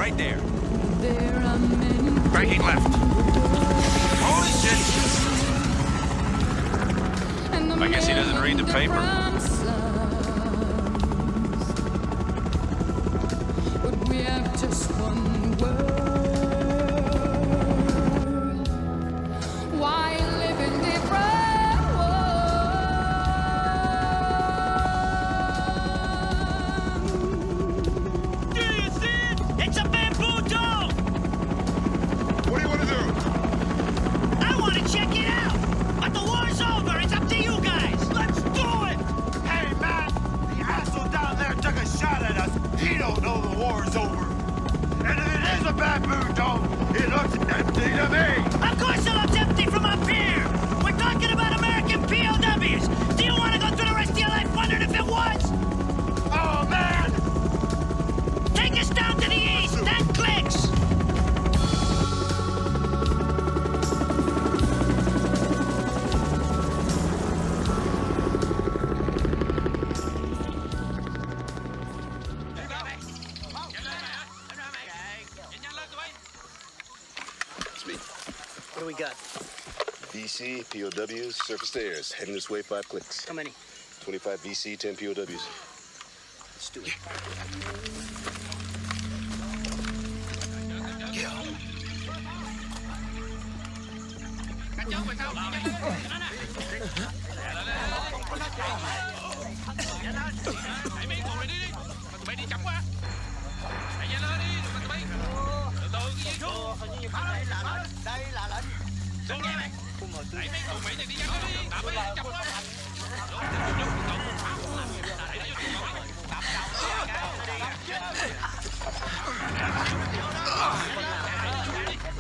right there. Braking left. Holy shit! I guess he doesn't read the paper. But we have just one world. Why live in different worlds? Do you see it? It's a bamboo dome! What do you want to do? I want to check it out! But the war's over! It's up to you guys! Let's do it! Hey, man! The asshole down there took a shot at us. He don't know the war's over. And if it is a bamboo dome, it looks empty to me. Of course it looks empty from up here! We're talking about American POWs! Do you want to go through the rest of your life wondering if it was? Oh, man! Take us down to the east! That clicks! It's me. What do we got? VC, POWs, surface to airs. Heading this way, 5 clicks. How many? 25 VC, 10 POWs. Let's do it.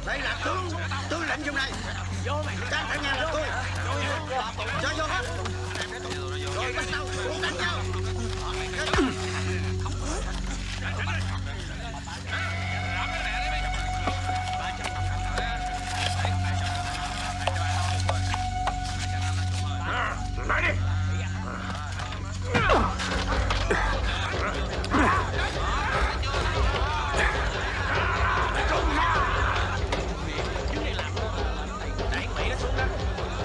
Đây là tướng tư lệnh vùng này. Đang phải nghe tôi. Cho vô hết. Rồi bắt đầu cuộc đánh nhau. Lại đi!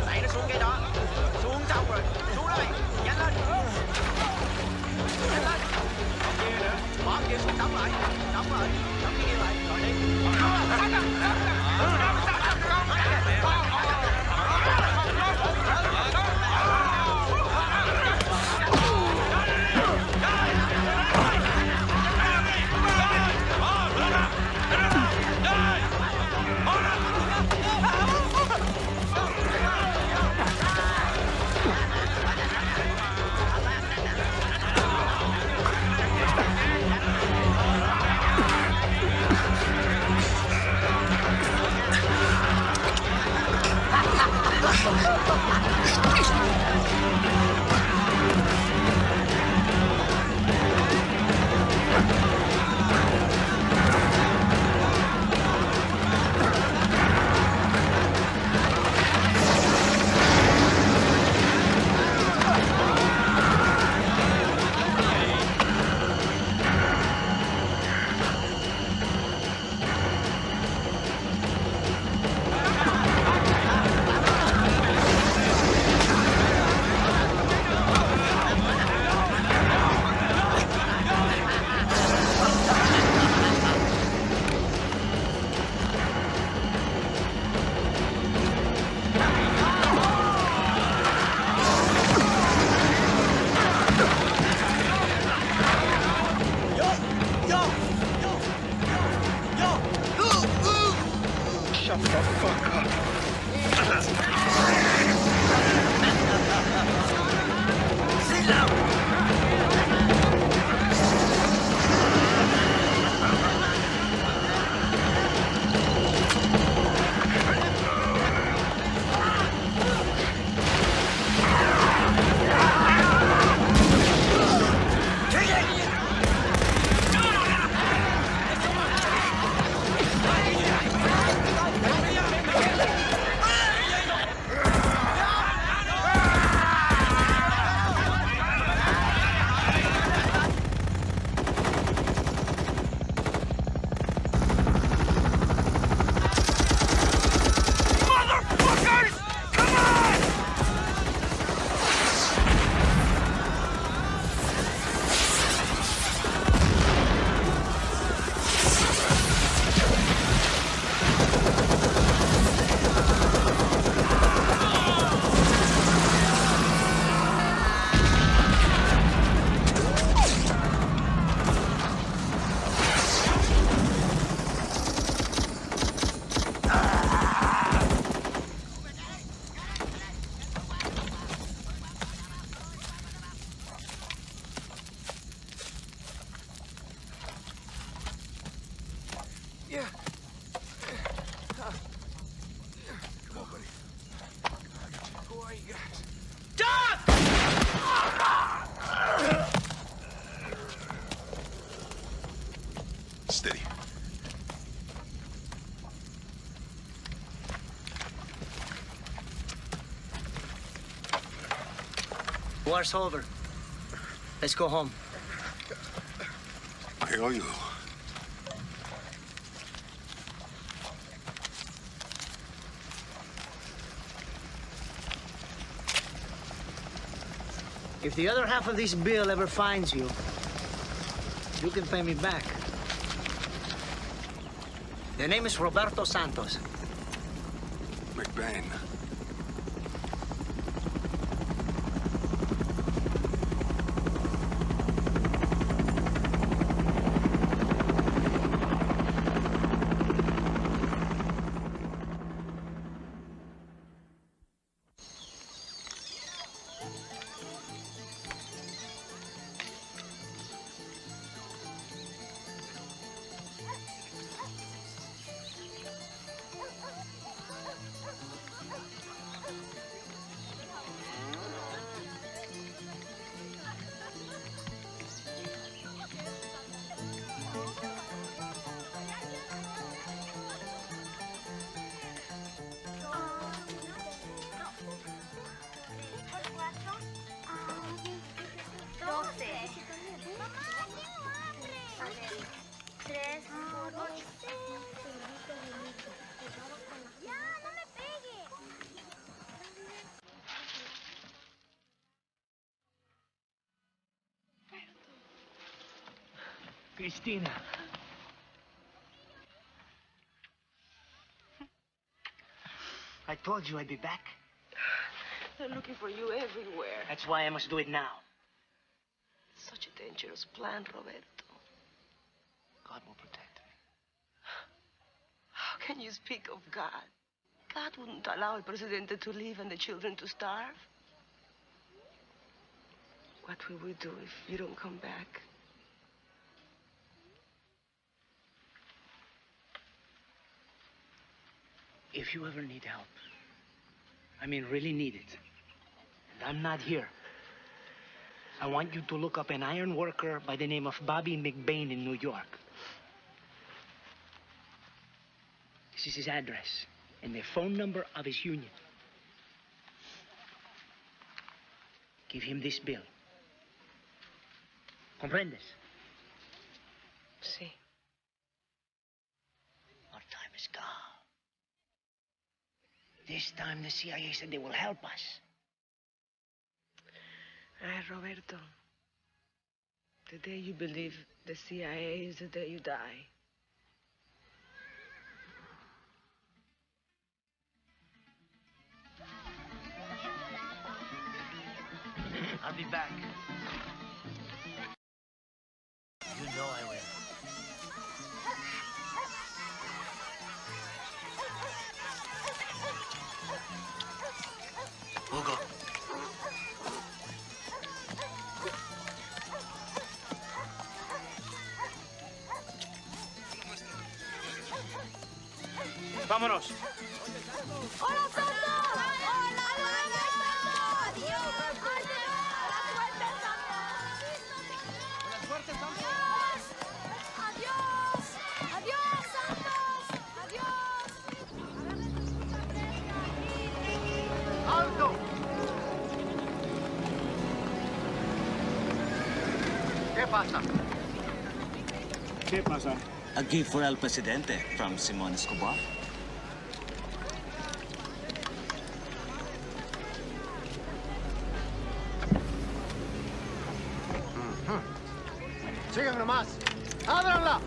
Đẩy nó xuống cái đó. Xuống xong rồi. Xuống đó mày. Nhanh lên. Nhanh lên. Còn kia nữa. Bỏ kia xuống đóng lại. Đóng lại. Đóng cái kia lại. Rồi đi. Yeah. Come on, buddy. Who are you guys? Steady. War's over. Let's go home. I owe you. If the other half of this bill ever finds you, you can pay me back. The name is Roberto Santos. McBain. Christina. I told you I'd be back. They're looking for you everywhere. That's why I must do it now. Such a dangerous plan, Roberto. God will protect me. How can you speak of God? God wouldn't allow El Presidente to leave and the children to starve. What will we do if you don't come back? If you ever need help, I mean really need it, and I'm not here, I want you to look up an iron worker by the name of Bobby McBain in New York. This is his address and the phone number of his union. Give him this bill. ¿Comprendes? Sí. Our time is gone. This time the CIA said they will help us. Roberto, the day you believe the CIA is the day you die. I'll be back. You know I will. Hugo. Vámonos. ¡Hola, Santo! ¡Hola, Adiós. ¡Buena suerte, Santo! ¡Adiós! ¡Adiós, Santos! ¡Adiós! ¡Alto! ¿Qué pasa? ¿Qué pasa? A gift for El Presidente from Simon Escobar. Sigan nomás. ¡Ábranla!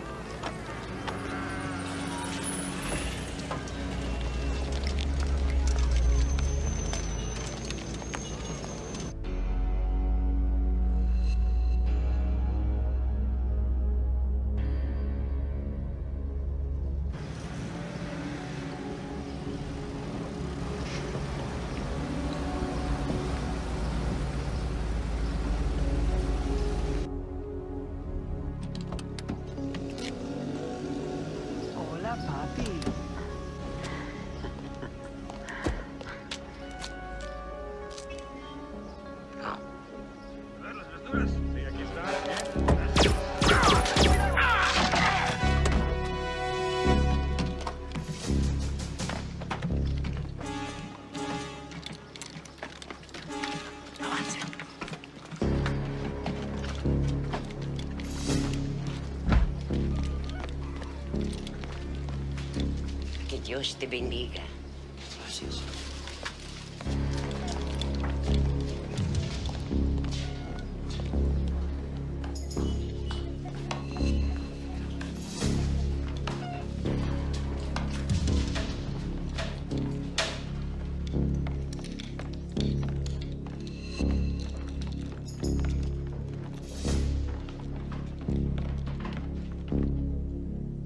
papi. Que Dios te bendiga. Gracias.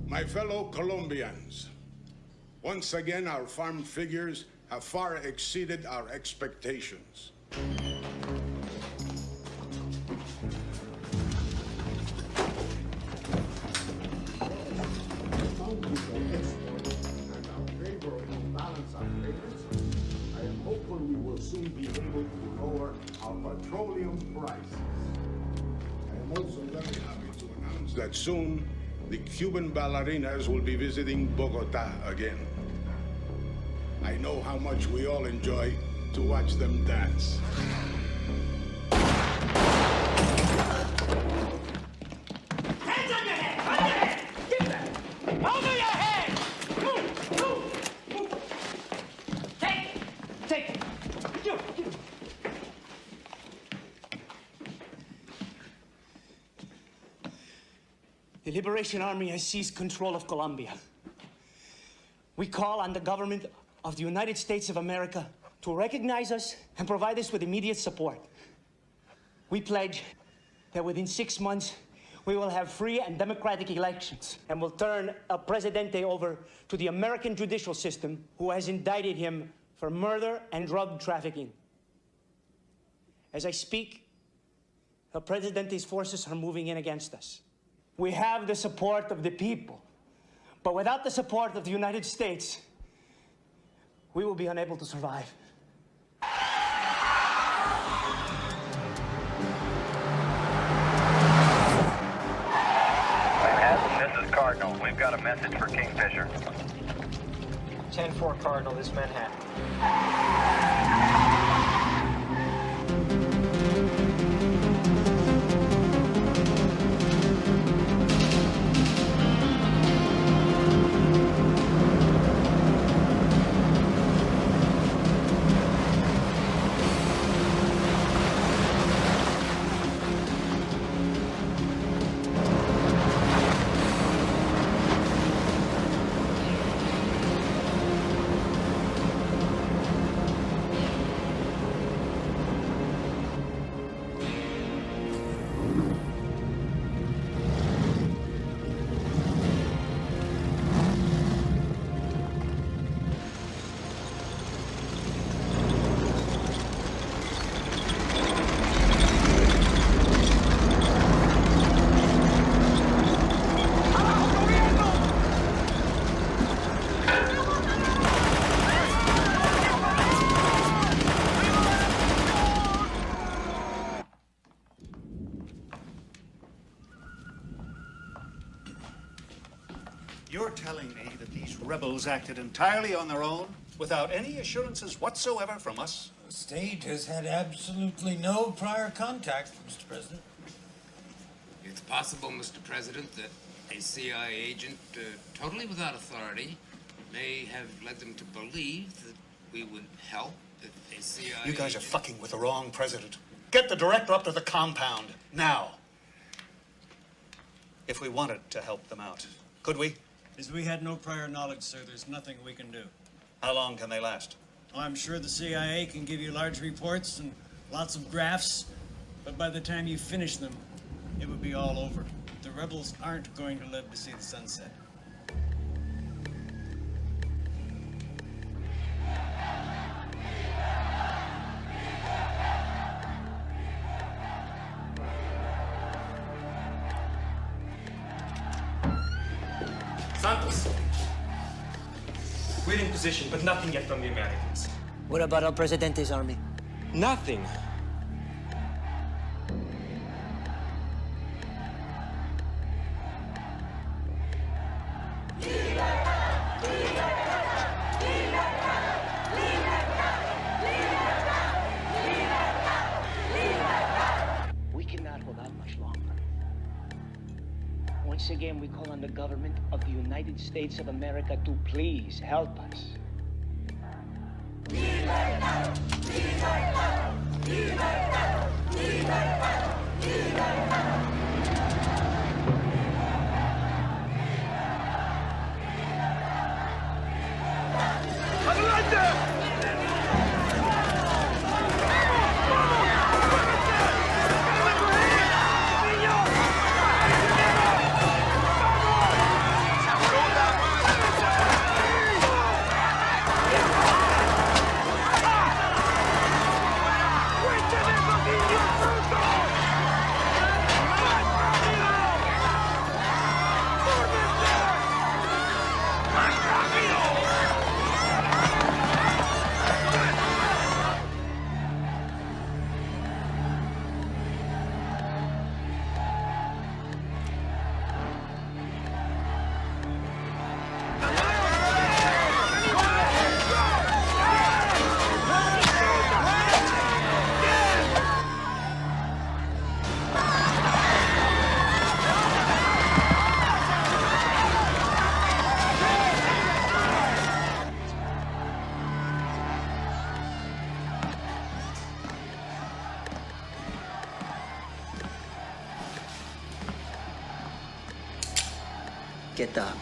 My fellow Colombians, once again our farm figures have far exceeded our expectations. I am hopeful we will soon be able to lower our petroleum prices. I am also very happy to announce that soon the Cuban ballerinas will be visiting Bogota again. I know how much we all enjoy to watch them dance. Hands on your head! On your head! Give that! Over your head! Move! Take it! You! The Liberation Army has seized control of Colombia. We call on the government of the United States of America to recognize us and provide us with immediate support. We pledge that within 6 months, we will have free and democratic elections and will turn El Presidente over to the American judicial system, who has indicted him for murder and drug trafficking. As I speak, El Presidente's forces are moving in against us. We have the support of the people, but without the support of the United States, we will be unable to survive. Manhattan, this is Cardinal. We've got a message for Kingfisher. 10-4 Cardinal, this is Manhattan. You're telling me that these rebels acted entirely on their own, without any assurances whatsoever from us? The state has had absolutely no prior contact, Mr. President. It's possible, Mr. President, that a CIA agent, totally without authority, may have led them to believe that we would help if a CIA You guys are fucking with the wrong president. Get the director up to the compound, now. If we wanted to help them out, could we? As we had no prior knowledge, sir, there's nothing we can do. How long can they last? I'm sure the CIA can give you large reports and lots of graphs, but by the time you finish them, it would be all over. The rebels aren't going to live to see the sunset. Santos, We're in position, but nothing yet from the Americans. What about El Presidente's army? Nothing. We cannot hold out much longer. Once again, we call on the government of the United States of America to please help us. Libertad! Libertad! Libertad! Libertad! Libertad! ¡Adelante! Get up.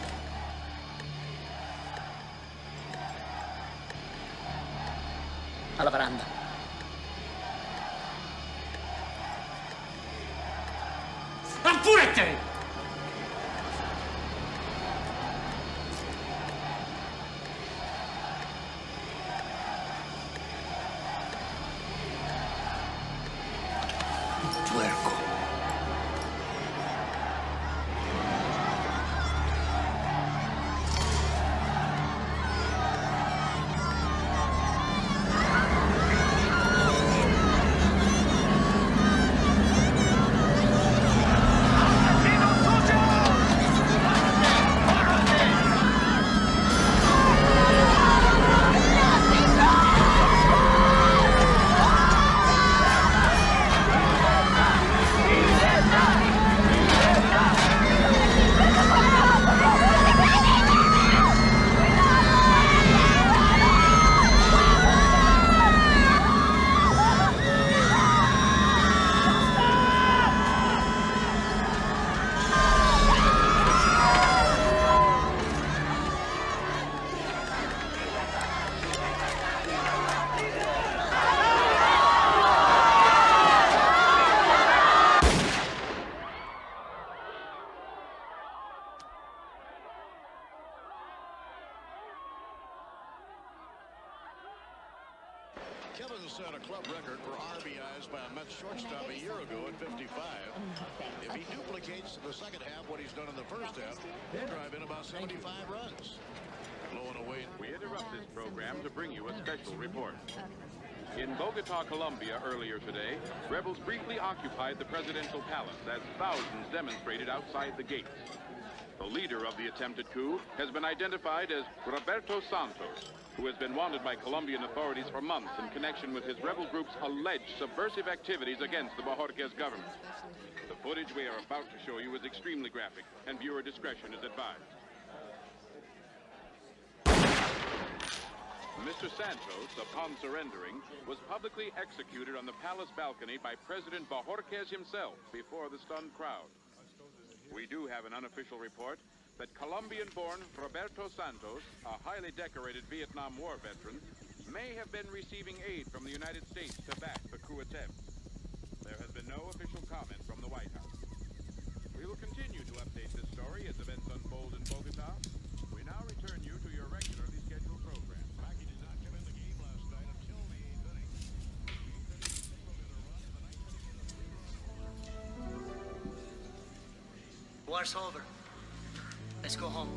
Alla veranda. ¡Apúrate! Puerco. Kevin set a club record for RBIs by a Mets shortstop a year ago at 55. If he duplicates in the second half what he's done in the first half, he'll drive in about 75 runs. Blowing away. We interrupt this program to bring you a special report. In Bogota, Colombia, earlier today, rebels briefly occupied the presidential palace as thousands demonstrated outside the gates. The leader of the attempted coup has been identified as Roberto Santos, who has been wanted by Colombian authorities for months in connection with his rebel group's alleged subversive activities against the Bojorquez government. The footage we are about to show you is extremely graphic, and viewer discretion is advised. Mr. Santos, upon surrendering, was publicly executed on the palace balcony by President Bojorquez himself before the stunned crowd. We do have an unofficial report that Colombian-born Roberto Santos, a highly decorated Vietnam War veteran, may have been receiving aid from the United States to back the coup attempt. There has been no official comment from the White House. We will continue to update this story as events unfold in Bogota. We now return you to your regularly scheduled program. Mackey did not come in the game last night until the 8th inning. War's over. Let's go home.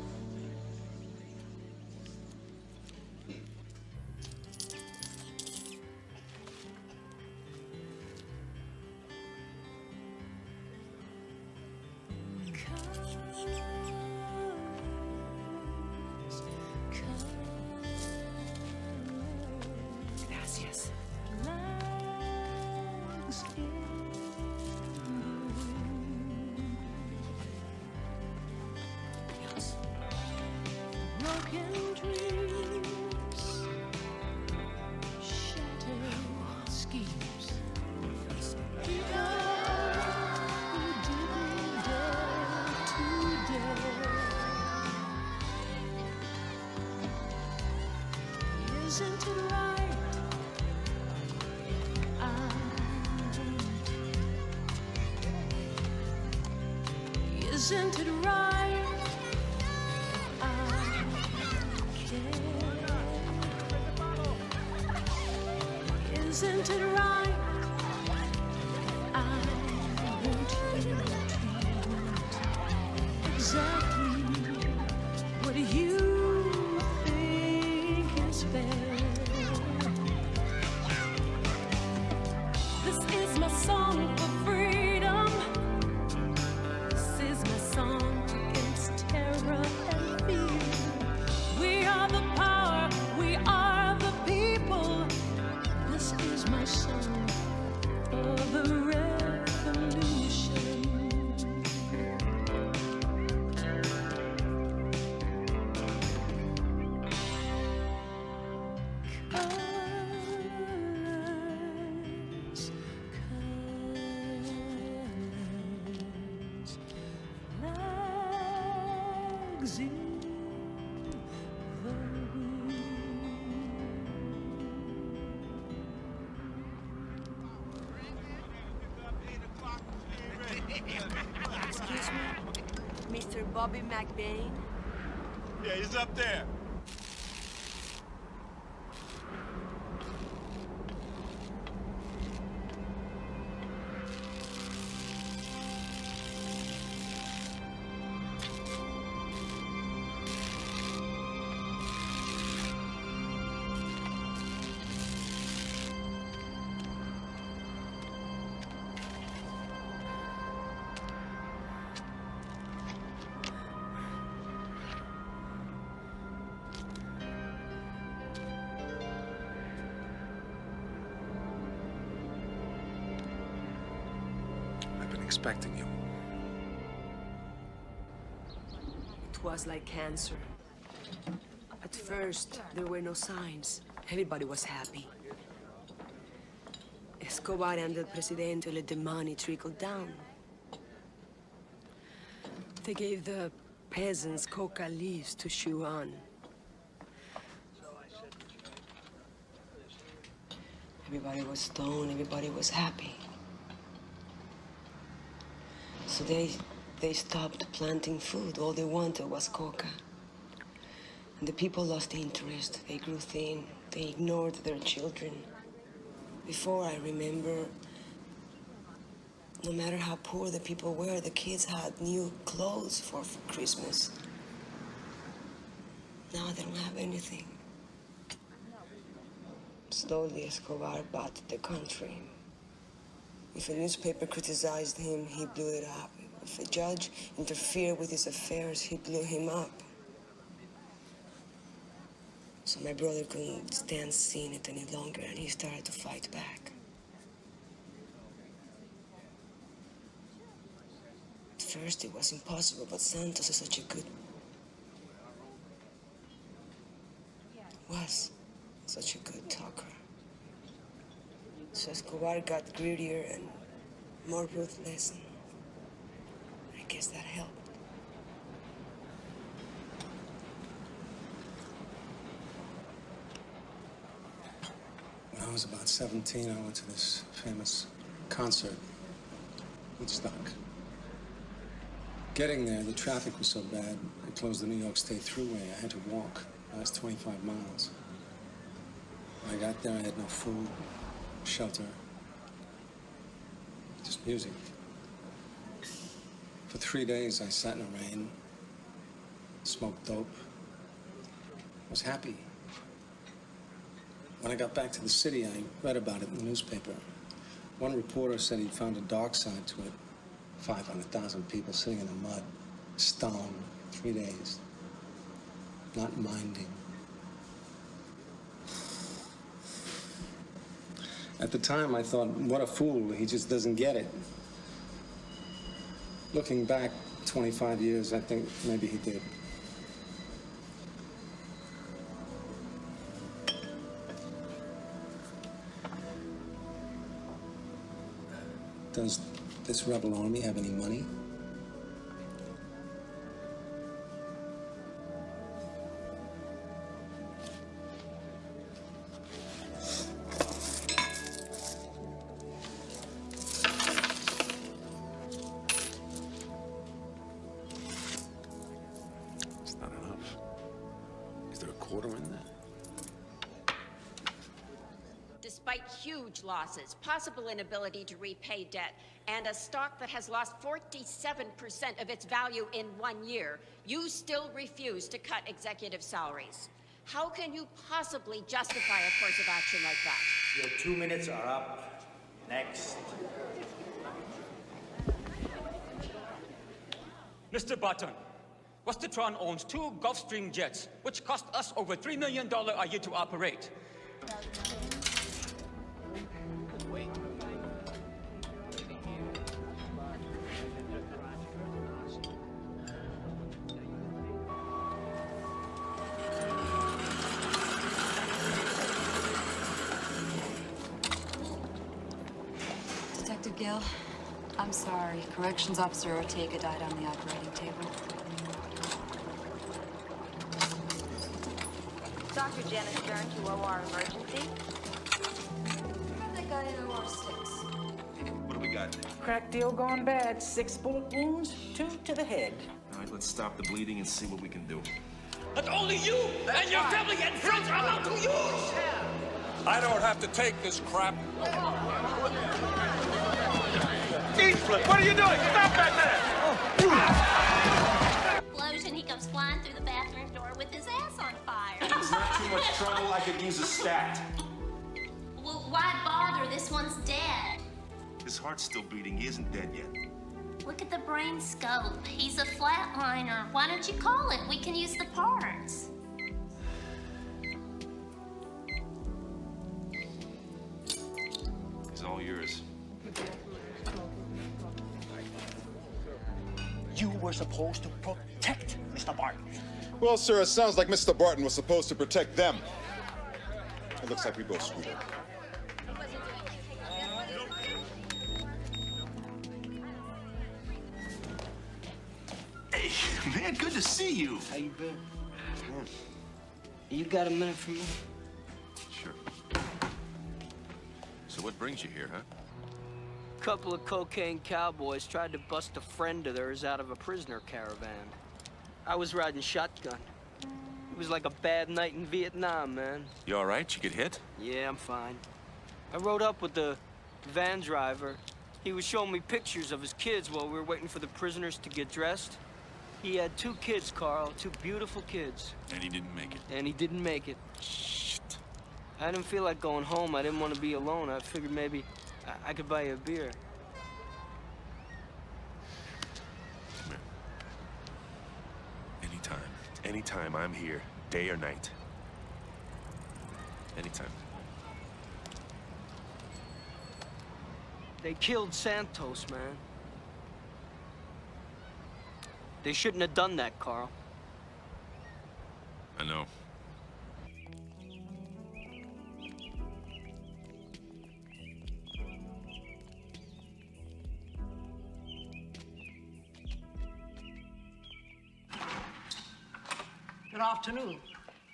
broken dreams, shattered schemes. Isn't it right? Isn't it right? I care. Isn't it right? I want you to exactly what you think is fair. This is my song for freedom. This is my song against terror and fear. We are the power, we are the people. This is my song for the revolution. Flags in the wind. Excuse me, Mr. Bobby McBain? Yeah, he's up there. I've been expecting you. It was like cancer. At first, there were no signs. Everybody was happy. Escobar and El Presidente let the money trickle down. They gave the peasants coca leaves to chew on. Everybody was stoned, everybody was happy. So they stopped planting food. All they wanted was coca. And the people lost interest. They grew thin. They ignored their children. Before I remember, no matter how poor the people were, the kids had new clothes for Christmas. Now they don't have anything. Slowly, Escobar bought the country. If a newspaper criticized him, he blew it up. If a judge interfered with his affairs, he blew him up. So my brother couldn't stand seeing it any longer, and he started to fight back. At first, it was impossible, but Santos is such a good... was such a good talker. So Escobar got greedier and more ruthless, and I guess that helped. When I was about 17, I went to this famous concert, Woodstock. Getting there, the traffic was so bad, they closed the New York State Thruway. I had to walk the last 25 miles. When I got there, I had no food, shelter, just music. For 3 days, I sat in the rain, smoked dope, was happy. When I got back to the city, I read about it in the newspaper. One reporter said he'd found a dark side to it. 500,000 people sitting in the mud, stoned, 3 days, not minding. At the time, I thought, what a fool, he just doesn't get it. Looking back 25 years, I think maybe he did. Does this rebel army have any money? It's not enough. Is there a quarter in there? Despite huge losses, possible inability to repay debt, and a stock that has lost 47% of its value in 1 year, you still refuse to cut executive salaries. How can you possibly justify a course of action like that? Your 2 minutes are up. Next. Mr. Button, Westertron owns 2 Gulfstream jets, which cost us over $3 million a year to operate. Detective Gill, I'm sorry. Corrections Officer Ortega died on the operating table. Dr. Janice Stern to OR emergency. That guy in OR 6. What do we got? Crack deal gone bad. 6 bullet wounds, 2 to the head. All right, let's stop the bleeding and see what we can do. That only you and your family and friends are allowed to use! I don't have to take this crap. Eastland, what are you doing? Stop back there! Explosion, he comes flying through the bathroom door with his ass on fire. It's not too much trouble. I could use a stat. Well, why bother? This one's dead. His heart's still beating. He isn't dead yet. Look at the brain scope. He's a flatliner. Why don't you call it? We can use the parts. He's all yours. You were supposed to protect Mr. Barton. Well, sir, it sounds like Mr. Barton was supposed to protect them. It looks like we both screwed up. Hey, man, good to see you. How you been? You got a minute for me? Sure. So what brings you here, huh? Couple of cocaine cowboys tried to bust a friend of theirs out of a prisoner caravan. I was riding shotgun. It was like a bad night in Vietnam, man. You all right? You get hit? Yeah, I'm fine. I rode up with the van driver. He was showing me pictures of his kids while we were waiting for the prisoners to get dressed. He had 2 kids, Carl, 2 beautiful kids. And he didn't make it. And he didn't make it. Shit. I didn't feel like going home. I didn't want to be alone. I figured maybe I could buy you a beer. Come here. Anytime. Anytime I'm here, day or night. Anytime. They killed Santos, man. They shouldn't have done that, Carl. I know. Good afternoon.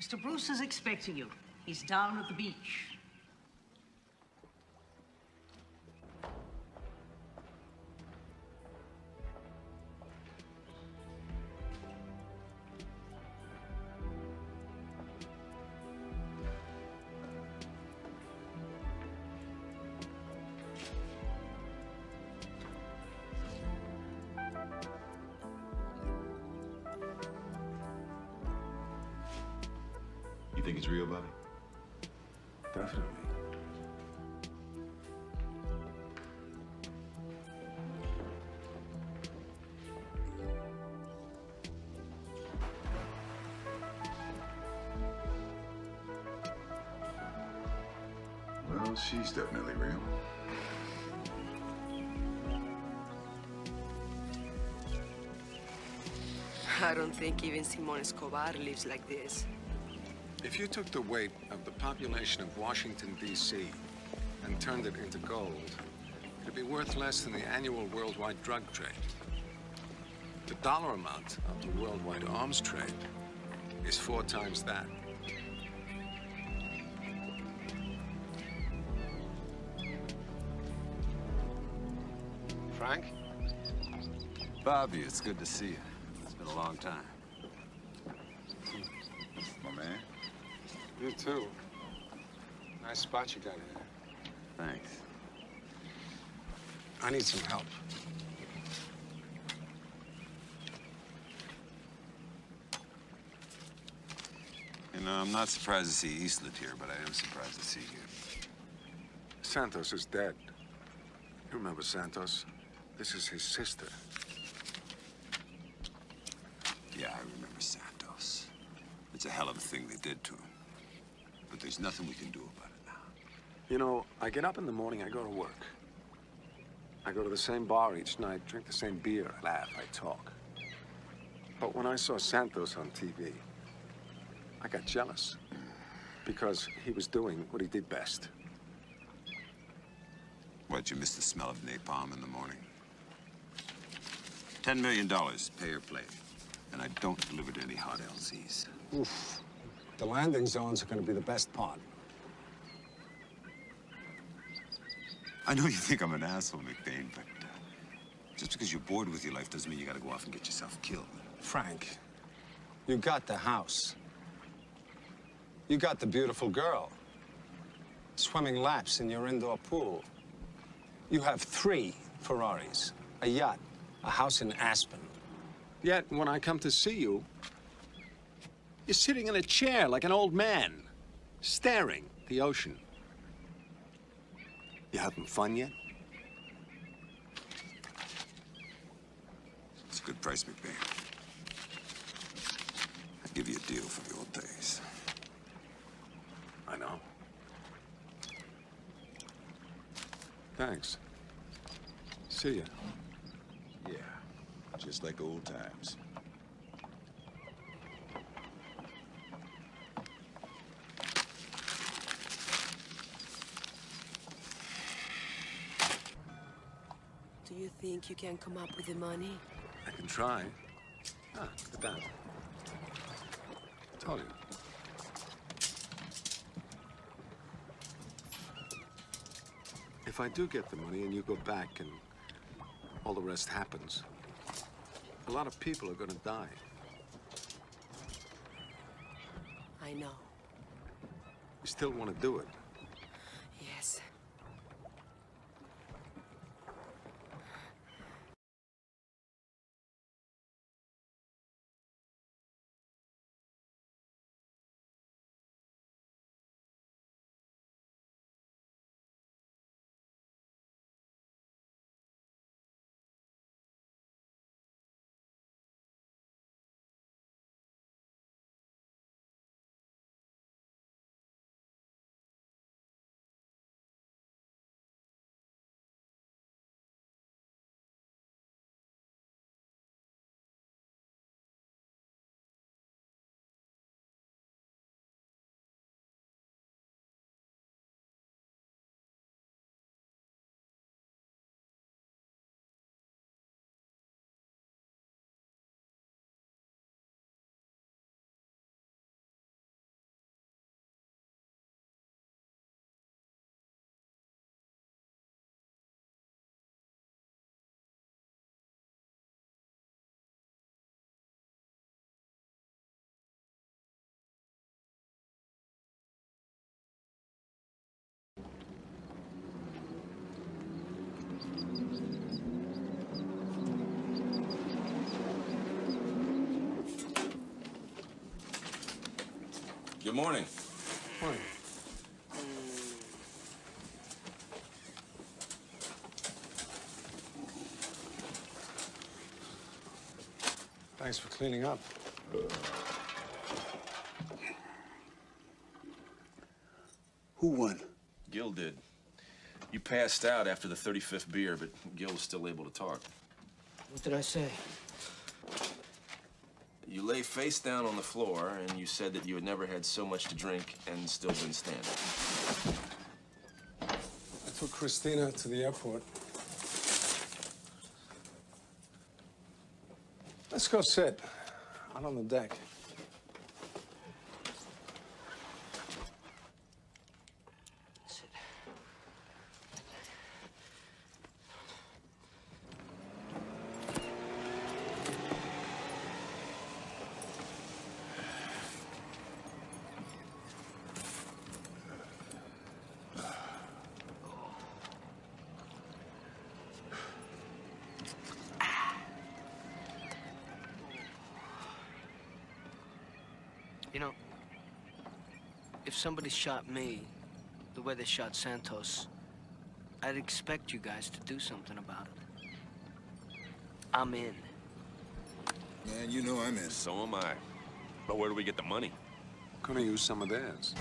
Mr. Bruce is expecting you. He's down at the beach. You think it's real, Bobby? Definitely. Well, she's definitely real. I don't think even Simon Escobar lives like this. If you took the weight of the population of Washington, D.C. and turned it into gold, it could be worth less than the annual worldwide drug trade. The dollar amount of the worldwide arms trade is 4 times that. Frank? Bobby, it's good to see you. It's been a long time. My man. You too. Nice spot you got here. Thanks. I need some help. You know, I'm not surprised to see Eastland here, but I am surprised to see you. Santos is dead. You remember Santos? This is his sister. Yeah, I remember Santos. It's a hell of a thing they did to him. But there's nothing we can do about it now. You know, I get up in the morning, I go to work. I go to the same bar each night, drink the same beer, I laugh, I talk. But when I saw Santos on TV, I got jealous. Because he was doing what he did best. What, you missed the smell of napalm in the morning? $10 million, pay or play. And I don't deliver to any hot LCs. Oof. The landing zones are going to be the best part. I know you think I'm an asshole, McBain, but just because you're bored with your life doesn't mean you gotta go off and get yourself killed. Frank, you got the house. You got the beautiful girl. Swimming laps in your indoor pool. You have 3 Ferraris, a yacht, a house in Aspen. Yet, when I come to see you, you're sitting in a chair like an old man, staring at the ocean. You having fun yet? It's a good price, McBain. I'd give you a deal for the old days. I know. Thanks. See ya. Yeah, just like old times. Do you think you can come up with the money? I can try. Ah, look at that. Told you. If I do get the money and you go back and all the rest happens, a lot of people are gonna die. I know. You still want to do it? Yes. Good morning. Morning. Thanks for cleaning up. Who won? Gil did. You passed out after the 35th beer, but Gil was still able to talk. What did I say? You lay face down on the floor, and you said that you had never had so much to drink and still been standing. I took Christina to the airport. Let's go sit out on the deck. You know, if somebody shot me the way they shot Santos, I'd expect you guys to do something about it. I'm in. Man, you know I'm in. So am I. But where do we get the money? Gonna use some of theirs.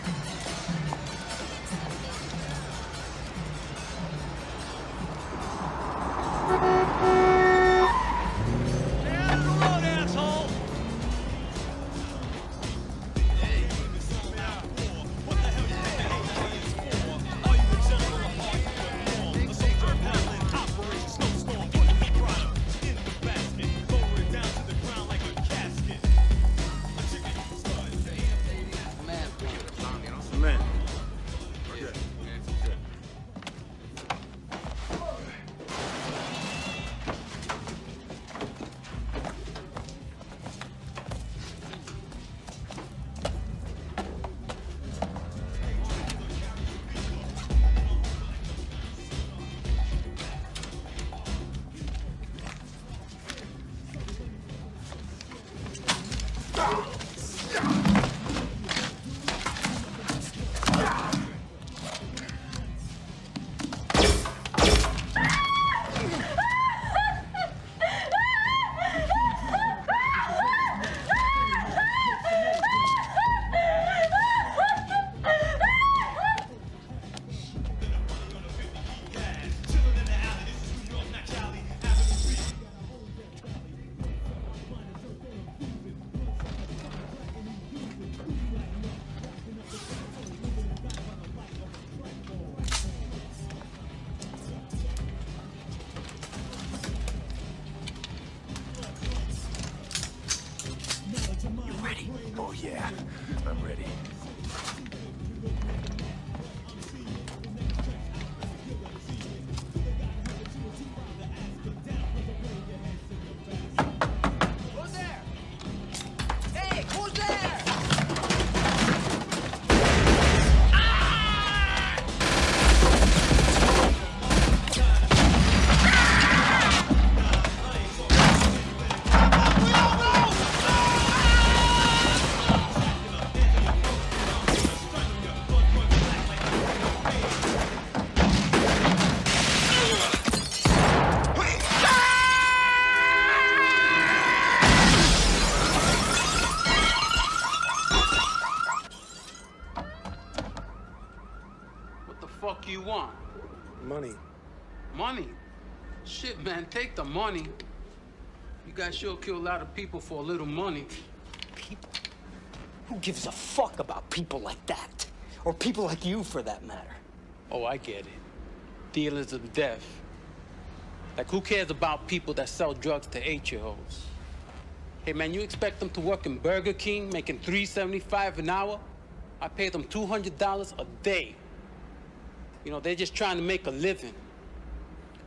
Oh, yeah. I'm ready. Who's there? Hey, who's there? What the fuck you want? Money. Money? Shit, man, take the money. You guys sure kill a lot of people for a little money. People? Who gives a fuck about people like that? Or people like you, for that matter? Oh, I get it. Dealers of death. Like, who cares about people that sell drugs to 8-year-olds? Hey, man, you expect them to work in Burger King, making $3.75 an hour? I pay them $200 a day. You know, they're just trying to make a living.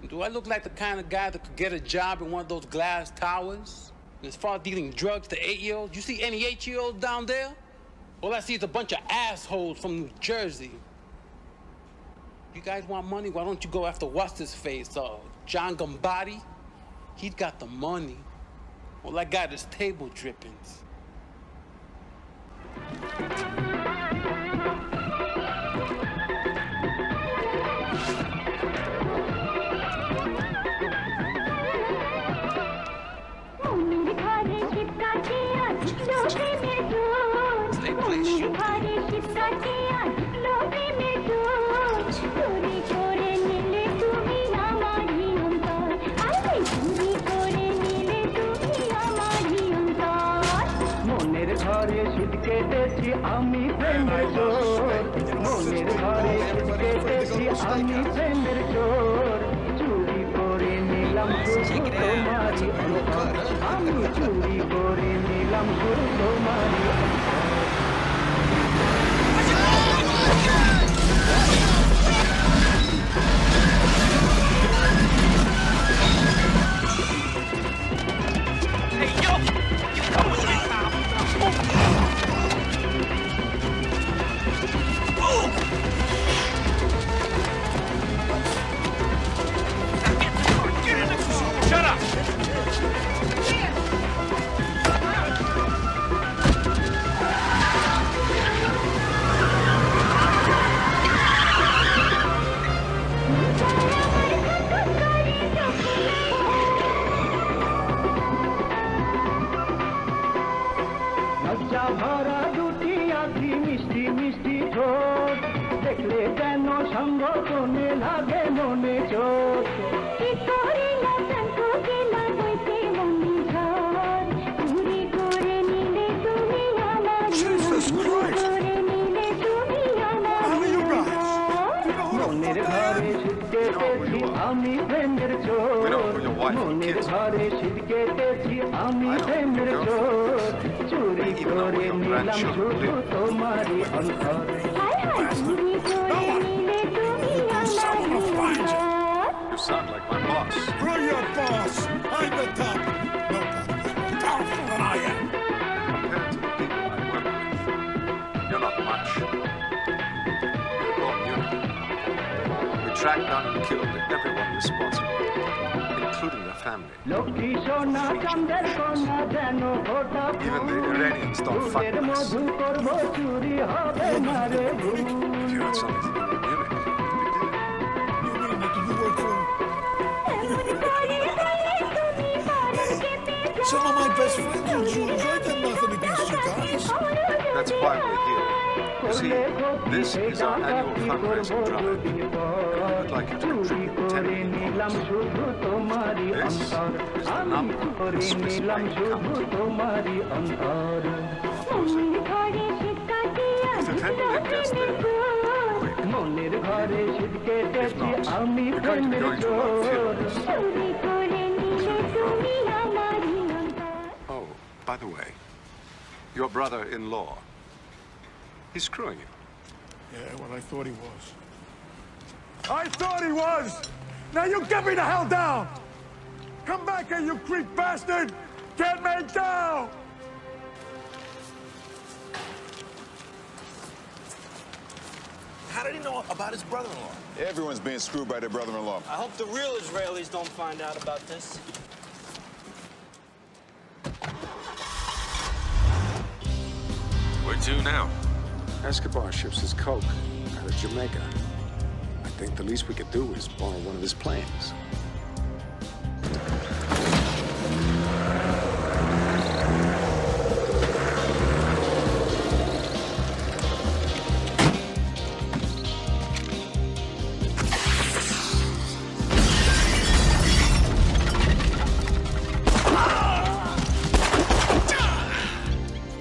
Do I look like the kind of guy that could get a job in one of those glass towers? And as far as dealing drugs to 8-year-olds, you see any 8-year-olds down there? All I see is a bunch of assholes from New Jersey. You guys want money? Why don't you go after what's his face? John Gambatti? He's got the money. All I got is table drippings. Stay please, shoot. আমি চুরি করে নিলাম শুধু তোমারই Shut up! লজ্জা ভরা দুটি আঁখি মিষ্টি মিষ্টি ঠোঁট দেখলে যেন সঙ্গনে লাগে মনে চোখ কি করিলাম জানতো গেলা বইতে মনে ঝড় চুরি করে নিলে তুমি আমার করে নিলে তুমি আমার মনের ঘরে ছিটকেছি আমি প্রেমের চোর মনের ঘরে ছিটকেছি আমি প্রেমের চোর চুরি করে নিলাম শুধু তোমারই অন্তর চুরি করে নিলে তুমি আমার You sound like my boss. Screw your boss! I'm the top! No powerful than I am. Compared to the people I work with, you're not much. We're born unity. We tracked down and killed everyone responsible, including their family. Lakshmi সোনা চন্দ্রের কন্যা যেন ফোটা Even the Iranians don't fight us. মধু করব চুরি হবে না রে ভুল If you had something to do with Munich, You mean that you work for... Some of my best friends are Jews. I got nothing against you guys. that's why we're here. You see, this is our annual fundraising drive. And we would like you to contribute $10 million. This is the number the Swiss bank account. If the $10 million gets there, মনের ঘরে ছিটকেছি আমি we're going to be going to a lot of funerals. চুরি করে নিলে তুমি আমারই অন্তর Oh, by the way, your brother-in-law, he's screwing you. Yeah, well, I thought he was. I thought he was! Now you get me the hell down! Come back here, you creep bastard! Get me down! How did he know about his brother-in-law? Everyone's being screwed by their brother-in-law. I hope the real Israelis don't find out about this. Where to now? Escobar ships his coke out of Jamaica. I think the least we could do is borrow one of his planes.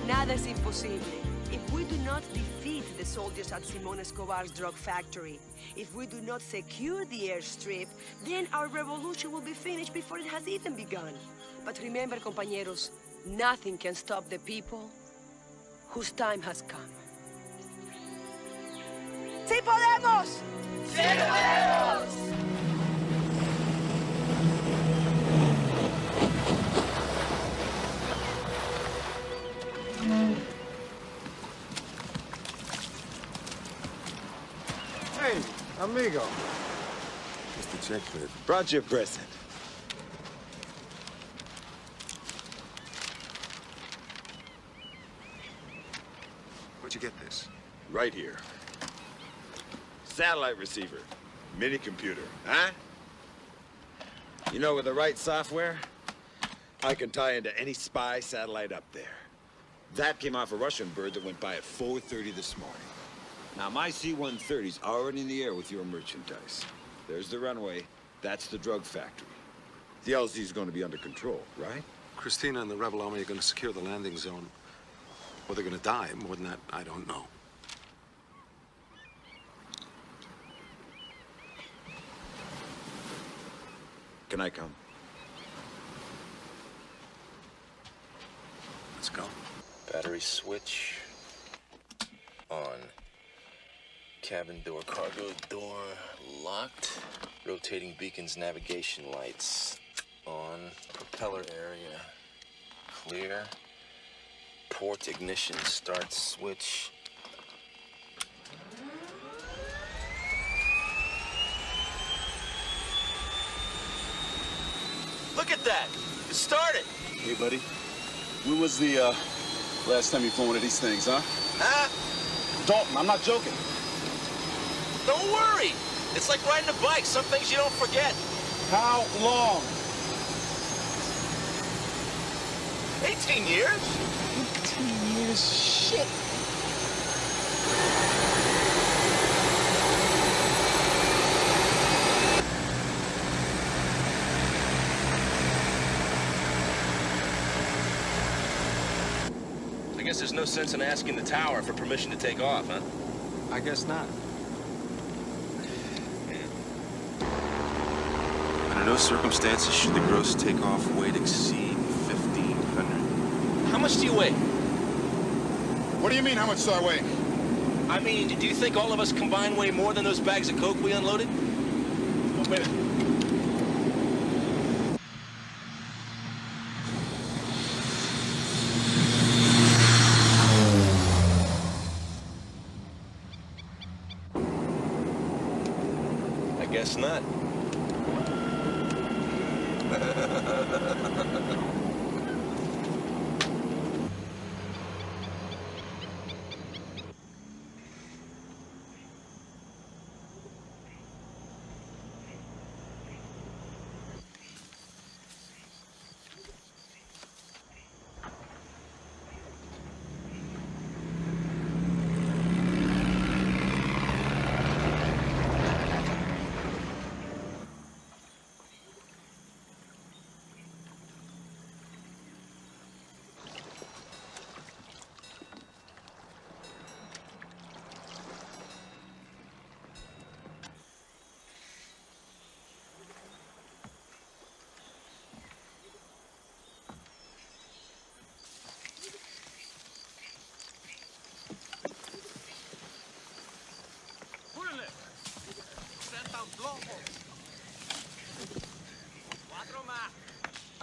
Nada es imposible. If we do not defeat the soldiers at Simón Escobar's drug factory, if we do not secure the airstrip, then our revolution will be finished before it has even begun. But remember, compañeros, nothing can stop the people whose time has come. ¡Sí podemos! ¡Sí podemos! Hey, amigo. Just a check, kid. Brought you a present. Where'd you get this? Right here. Satellite receiver. Mini computer, huh? You know, with the right software, I can tie into any spy satellite up there. That came off a Russian bird that went by at 4:30 this morning. Now, my C-130's already in the air with your merchandise. There's the runway. That's the drug factory. The LZ's going to be under control, right? Christina and the rebel army are going to secure the landing zone. Or they're going to die. More than that, I don't know. Can I come? Battery switch on. Cabin door, cargo door locked. Rotating beacons, navigation lights on. Propeller area clear. Port ignition start switch. Look at that! It started! Hey, buddy. When was the last time you flew one of these things, huh? Huh? Dalton, I'm not joking. Don't worry! It's like riding a bike. Some things you don't forget. How long? 18 years? 18 years? Shit! I guess there's no sense in asking the tower for permission to take off, huh? I guess not. Under no circumstances should the gross takeoff weight exceed 1,500. How much do you weigh? What do you mean, how much do I weigh? I mean, do you think all of us combined weigh more than those bags of coke we unloaded? Oh, wait a minute. I guess not.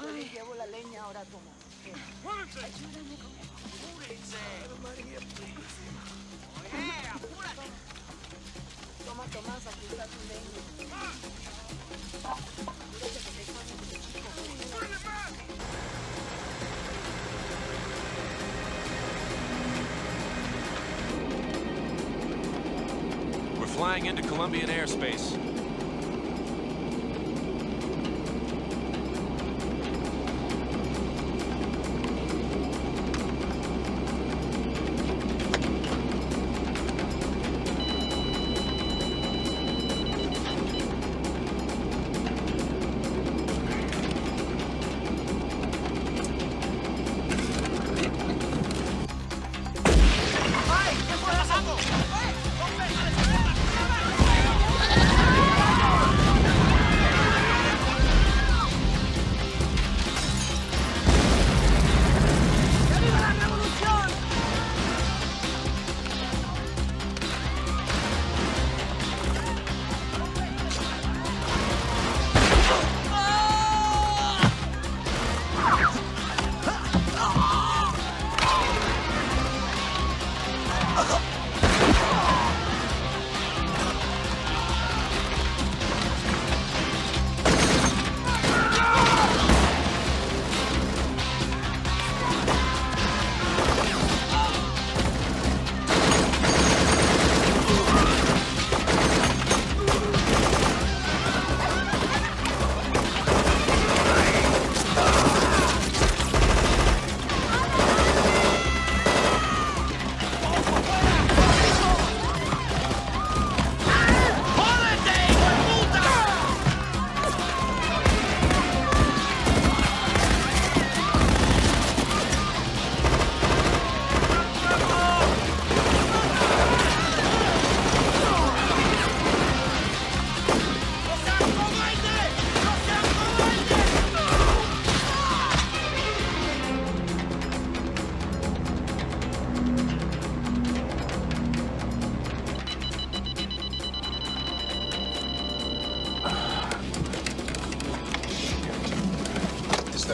Ay, llevo la leña ahora como. ¡Muévense! Ayúdame con eso. ¡Apúrense! Oye, apúrate. Toma, Tomás, aquí está tu leña. Apúrate que te comen este chico. ¡Apúrale más! We're flying into Colombian airspace.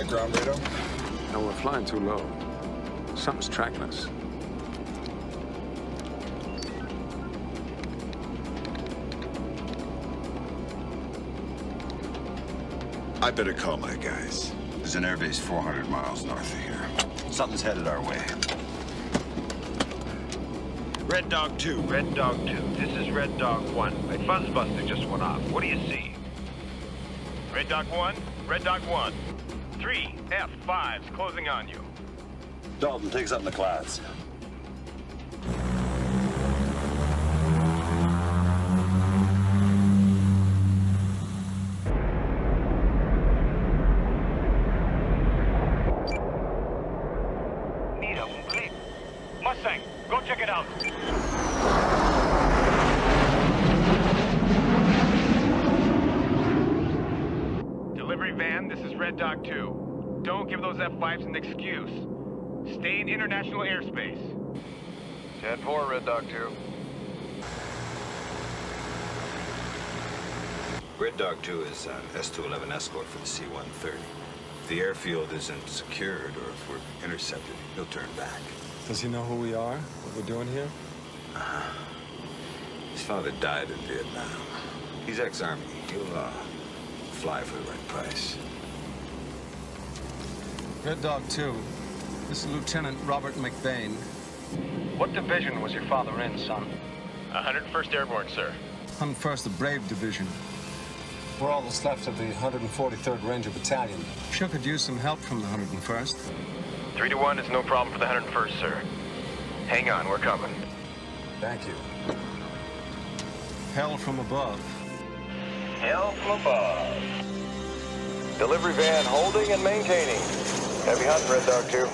high ground radar? No, we're flying too low. Something's tracking us. I better call my guys. There's an airbase 400 miles north of here. Something's headed our way. Red Dog 2, Red Dog 2. This is Red Dog 1. A fuzzbuster just went off. What do you see? Red Dog 1, Red Dog 1. 3 F5s closing on you. Dalton, take us up in the clouds. Mustang, go check it out. Delivery van, this is Red Dog 2. Don't give those F5s an excuse. Stay in international airspace. 10-4, Red Dog 2. Red Dog 2 is an S-211 escort for the C-130. If the airfield isn't secured or if we're intercepted, he'll turn back. Does he know who we are? What we're doing here? His father died in Vietnam. He's ex-Army. He'll fly for the right price. Red Dog 2. This is Lieutenant Robert McBain. What division was your father in, son? 101st Airborne, sir. 101st, the Brave Division. We're all that's left of the 143rd Ranger Battalion. Sure could use some help from the 101st. 3 to 1 is no problem for the 101st, sir. Hang on, we're coming. Thank you. Hell from above. Hell from above. Delivery van holding and maintaining. Heavy hunt, Red Dog 2.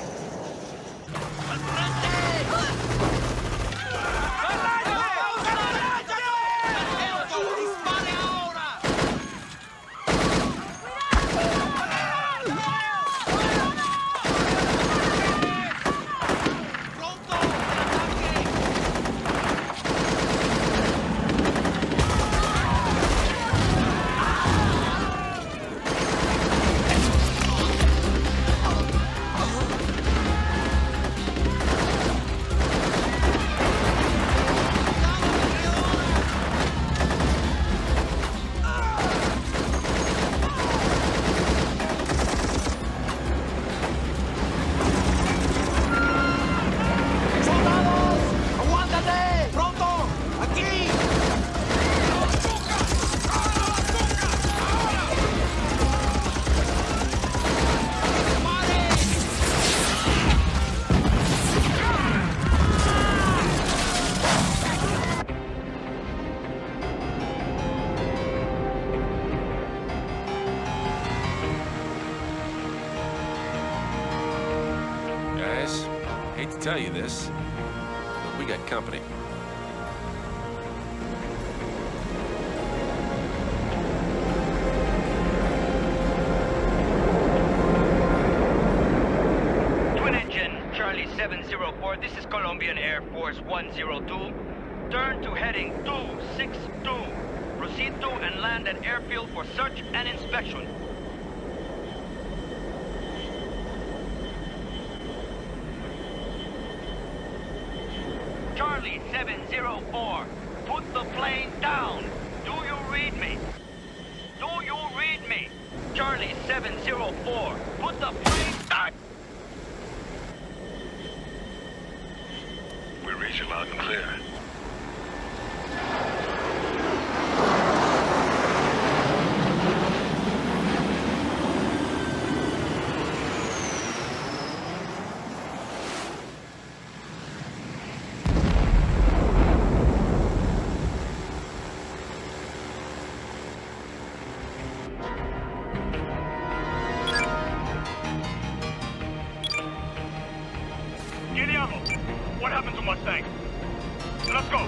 Hate to tell you this, but we got company. Twin engine, Charlie 704. This is Colombian Air Force 102. Turn to heading 262. Proceed to and land at airfield for search and inspection. Charlie 704, put the plane down. Do you read me? Do you read me? Charlie 704, put the plane down. We read you loud and clear. What happened to Mustang? Let's go.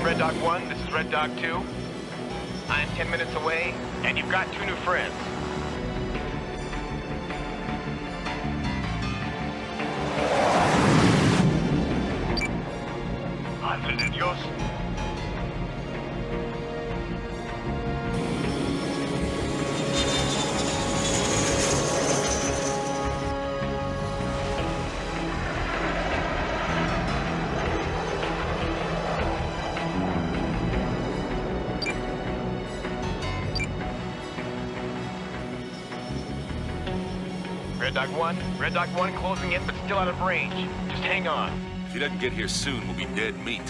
Red Dog 1, this is Red Dog 2. I'm 10 minutes away, and you've got 2 new friends. Madre de Dios. Red Dog 1 closing in, but still out of range. Just hang on. If he doesn't get here soon, we'll be dead meat.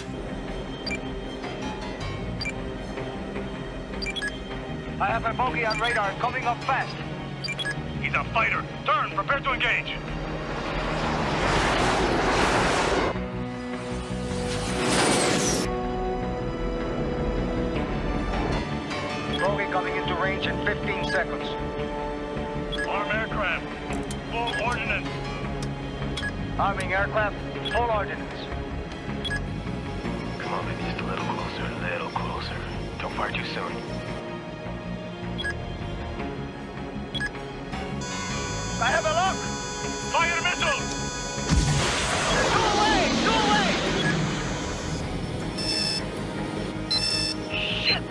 I have a bogey on radar coming up fast. He's a fighter. Turn, prepare to engage. Bogey coming into range in 15 seconds. Arm aircraft. Full ordnance. Arming aircraft, full ordnance. Come on, maybe just a little closer, a little closer. Don't fire too soon. I have a lock! Fire missiles! Two away! Shit!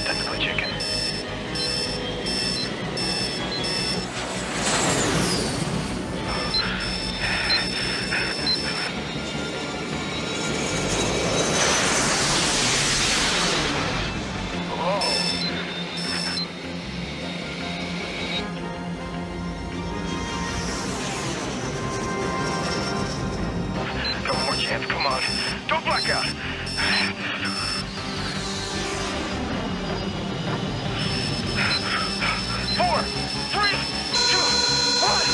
Technical chicken. One more chance, come on. Don't black out. Four, three, two, one.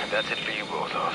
That's it for you, Bozos.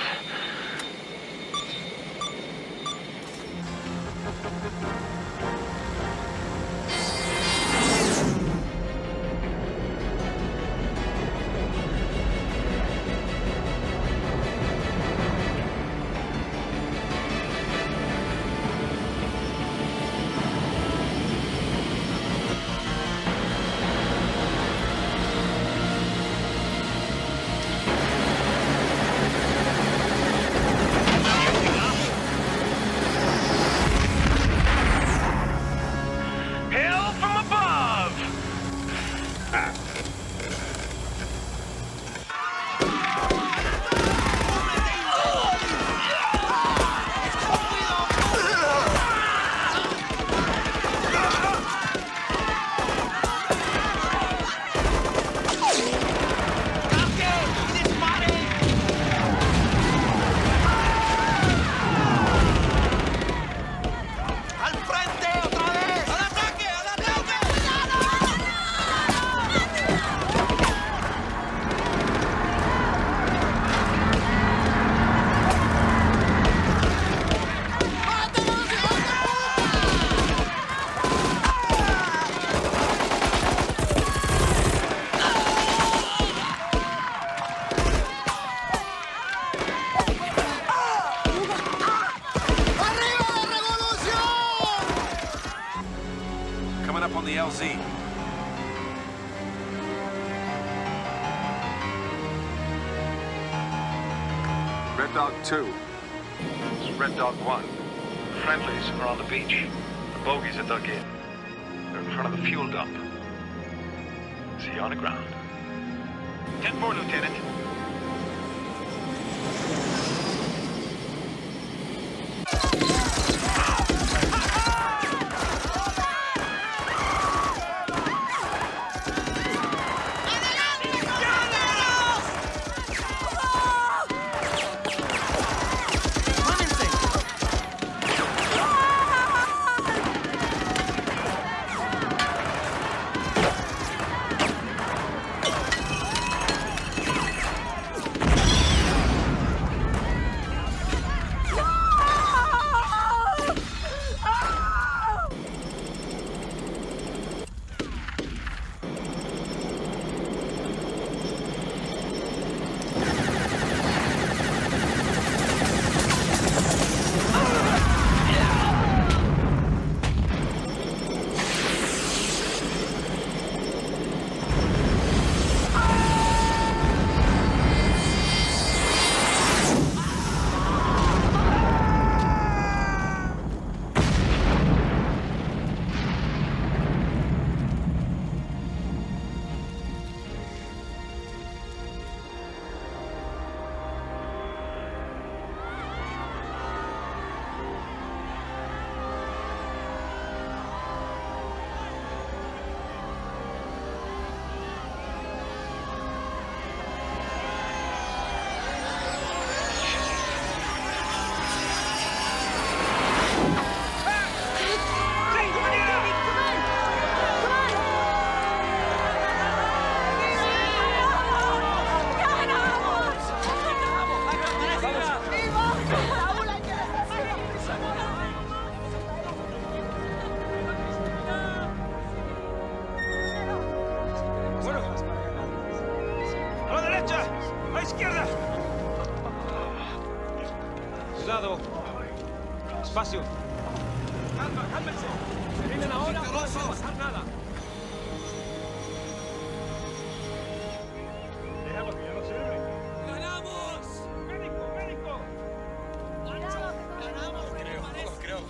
Hail from above! ¡Al frente otra vez! ¡Al ataque! ¡Al ataque! ¡Arriba la revolución! Coming up on the LZ. Red Dog 2. This is Red Dog 1. Friendlies are on the beach. The bogies are dug in. They're in front of the fuel dump. See you on the ground. 10-4, Lieutenant. Cuidado. Espacio. Calma, cálmense. Se vienen ahora, no va a pasar nada. Déjalo que ya no sirve. ¡Ganamos! ¡Médico, médico! ¡Ganamos! Creo.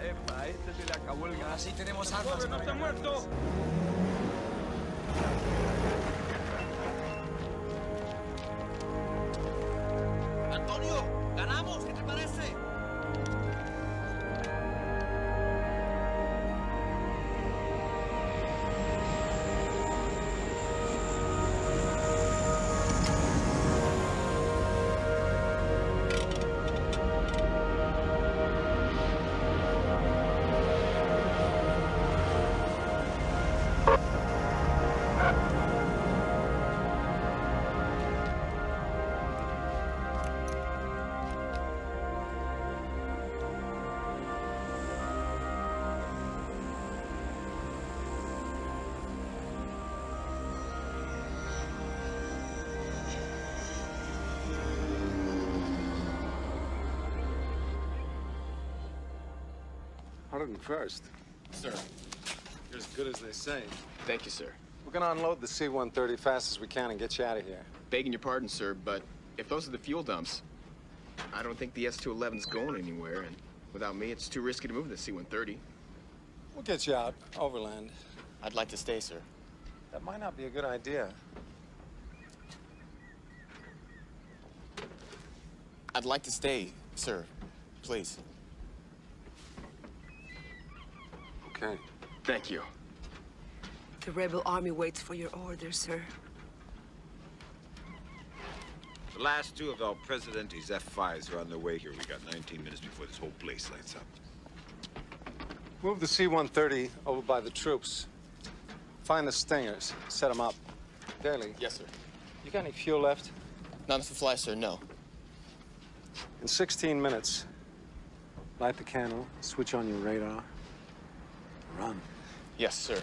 Epa, este se le acabó el gas. Así tenemos armas. ¡No está muerto! Antonio, ganamos, ¿qué te parece? First. Sir. You're as good as they say. Thank you, sir. We're gonna unload the C-130 fast as we can and get you out of here. Begging your pardon, sir, but if those are the fuel dumps, I don't think the S-211's going anywhere, and without me, it's too risky to move the C-130. We'll get you out, overland. I'd like to stay, sir. That might not be a good idea. I'd like to stay, sir. Please. Okay. Thank you. The rebel army waits for your orders, sir. The last two of El Presidente's F-5s are on their way here. We got 19 minutes before this whole place lights up. Move the C-130 over by the troops. Find the stingers. Set them up. Daly. Yes, sir. You got any fuel left? Not enough to fly, sir, no. In 16 minutes, light the candle, switch on your radar, run. Yes, sir.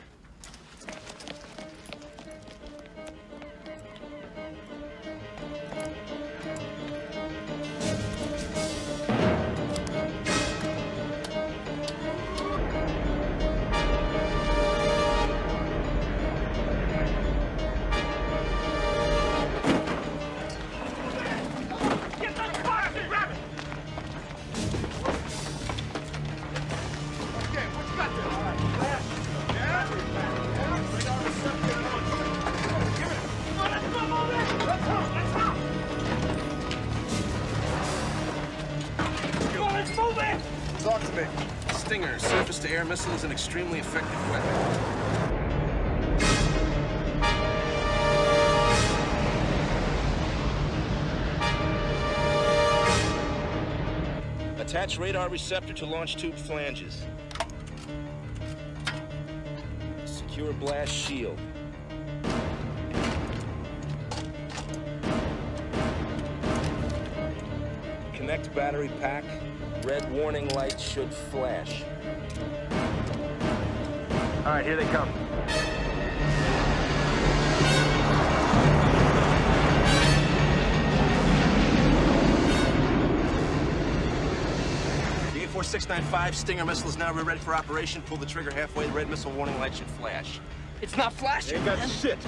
Talk to me. Stinger, surface-to-air missile, is an extremely effective weapon. Attach radar receptor to launch tube flanges. Secure blast shield. Connect battery pack. Red warning light should flash. All right, here they come. The A4695 Stinger missile is now ready for operation. Pull the trigger halfway. The red missile warning light should flash. It's not flashing. Ain't got shit.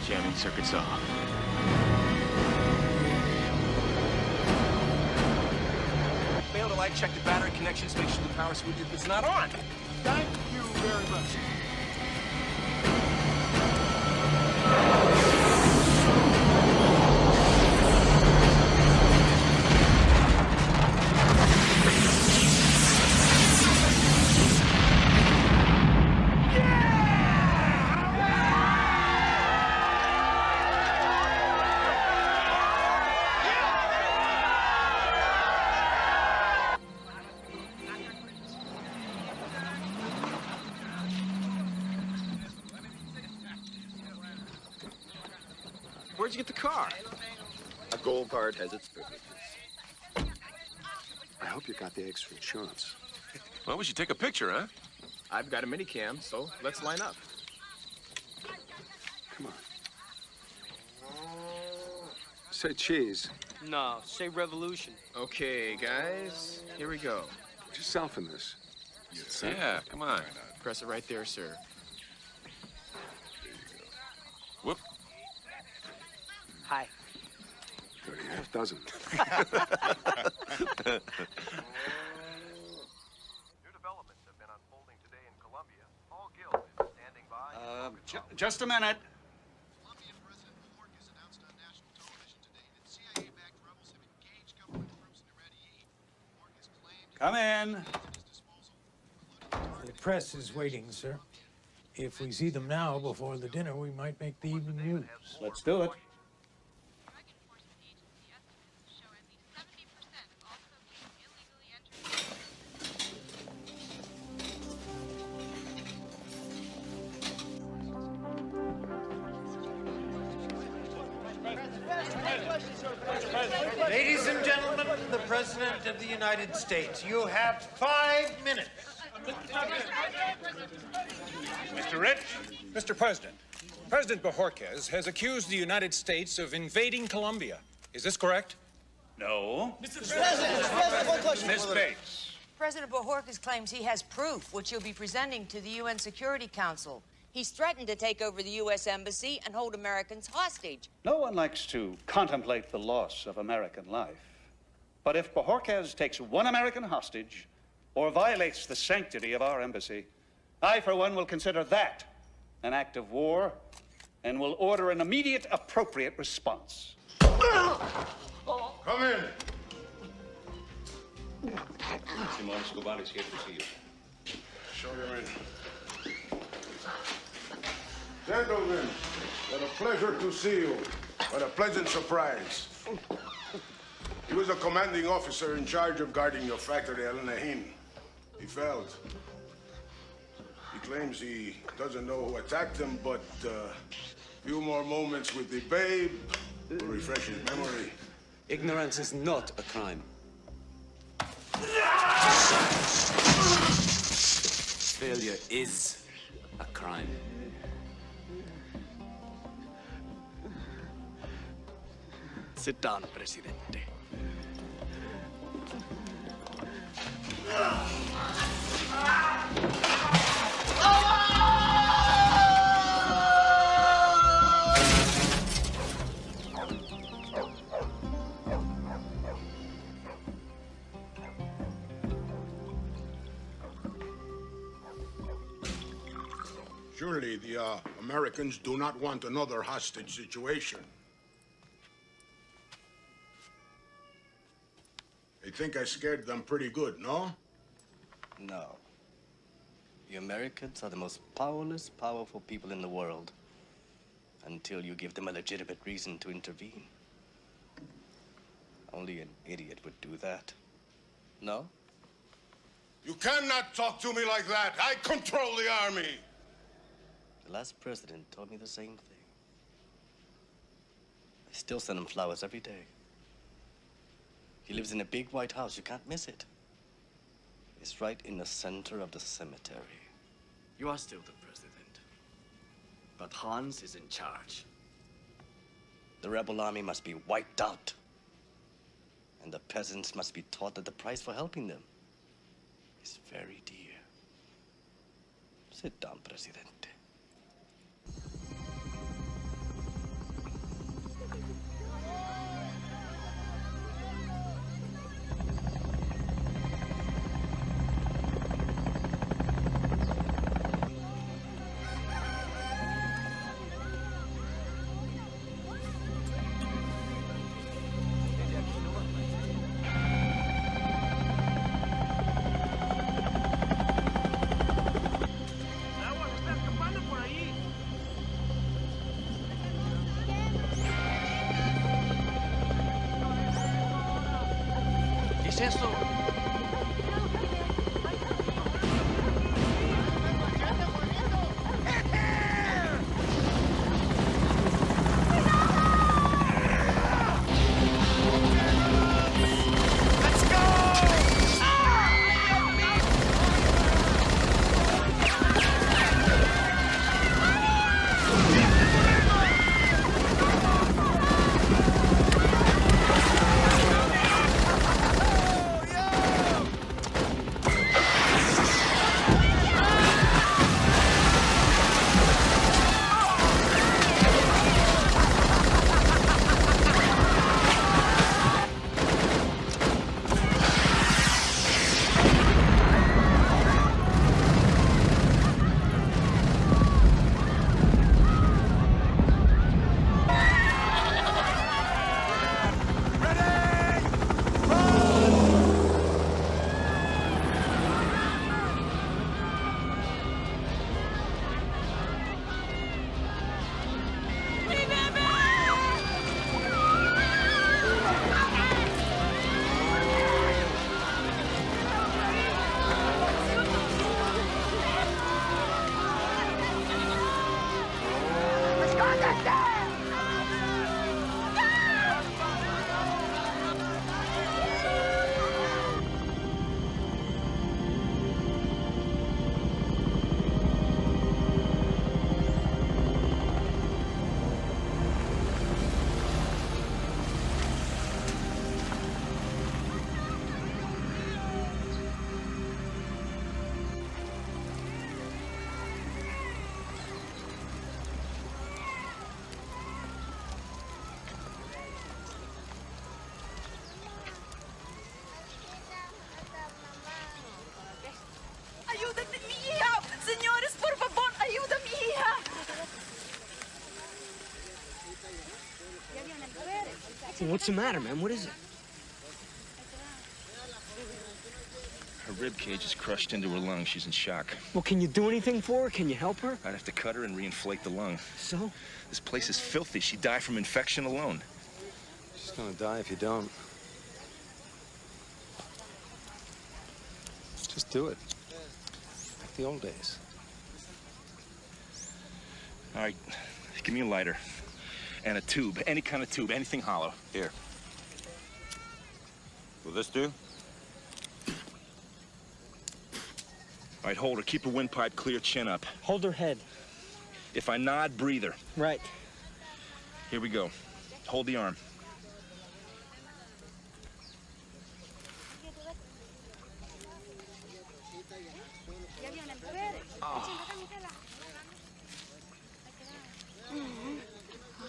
Jamming circuits off. Fail to light check the battery connections. Make sure the power switch is not on. Thank you very much. Where'd you get the car? A gold card has its privileges. I hope you got the extra insurance. Well, we should take a picture, huh? I've got a minicam, so let's line up. Come on. Say cheese. No, say revolution. Okay, guys, here we go. Put yourself in this. Yes, sir. Yeah, come on. Press it right there, sir. Whoop. Hi. 30 dozen. New developments have been unfolding today in Colombia. Paul Gill is standing by. Just a minute. Colombian President Borg has announced on national television today that CIA-backed rebels have engaged government troops in Iraqi. Borg has claimed Come in. The press is waiting, sir. If we see them now before the dinner, we might make the evening news. Let's do it. Ladies and gentlemen, the President of the United States, you have 5 minutes. Mr. Rich? Mr. President, President Bojorquez has accused the United States of invading Colombia. Is this correct? No. Mr. President, one question. Ms. Bates. President Bojorquez claims he has proof, which he'll be presenting to the UN Security Council. He's threatened to take over the U.S. Embassy and hold Americans hostage. No one likes to contemplate the loss of American life. But if Bojorquez takes one American hostage or violates the sanctity of our embassy, I, for one, will consider that an act of war and will order an immediate, appropriate response. Come in. Simon Escobar is here to see you. Show him in. Gentlemen, what a pleasure to see you. What a pleasant surprise. He was a commanding officer in charge of guarding your factory, El Nahin. He failed. He claims he doesn't know who attacked him, but a few more moments with the babe will refresh his memory. Ignorance is not a crime. Failure is a crime. Sit down, Presidente. Surely the Americans do not want another hostage situation. They think I scared them pretty good, no? No. The Americans are the most powerless, powerful people in the world until you give them a legitimate reason to intervene. Only an idiot would do that. No? You cannot talk to me like that. I control the army. The last president told me the same thing. I still send him flowers every day. He lives in a big white house. You can't miss it. It's right in the center of the cemetery. You are still the president. But Hans is in charge. The rebel army must be wiped out. And the peasants must be taught that the price for helping them is very dear. Sit down, Presidente. ¿Qué es eso? What's the matter, man? What is it? Her rib cage is crushed into her lung. She's in shock. Well, can you do anything for her? Can you help her? I'd have to cut her and reinflate the lung. So? This place is filthy. She'd die from infection alone. She's gonna die if you don't. Just do it. Like the old days. All right, give me a lighter. And a tube. Any kind of tube. Anything hollow. Here. Will this do? All right, hold her. Keep her windpipe clear, chin up. Hold her head. If I nod, breathe her. Right. Here we go. Hold the arm. Oh.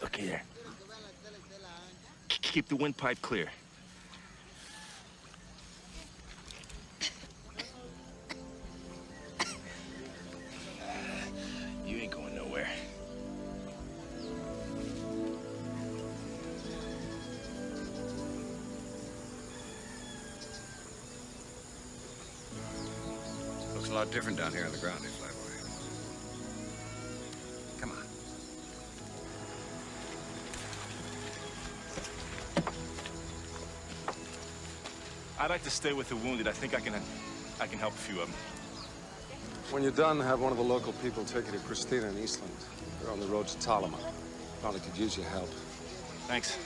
Look here. Keep the windpipe clear. You ain't going nowhere. Looks a lot different down here on the ground, eh, Flyboy? Come on. I'd like to stay with the wounded. I think I can help a few of them. When you're done, have one of the local people take you to Christina in Eastland. They're on the road to Talima. Probably could use your help. Thanks.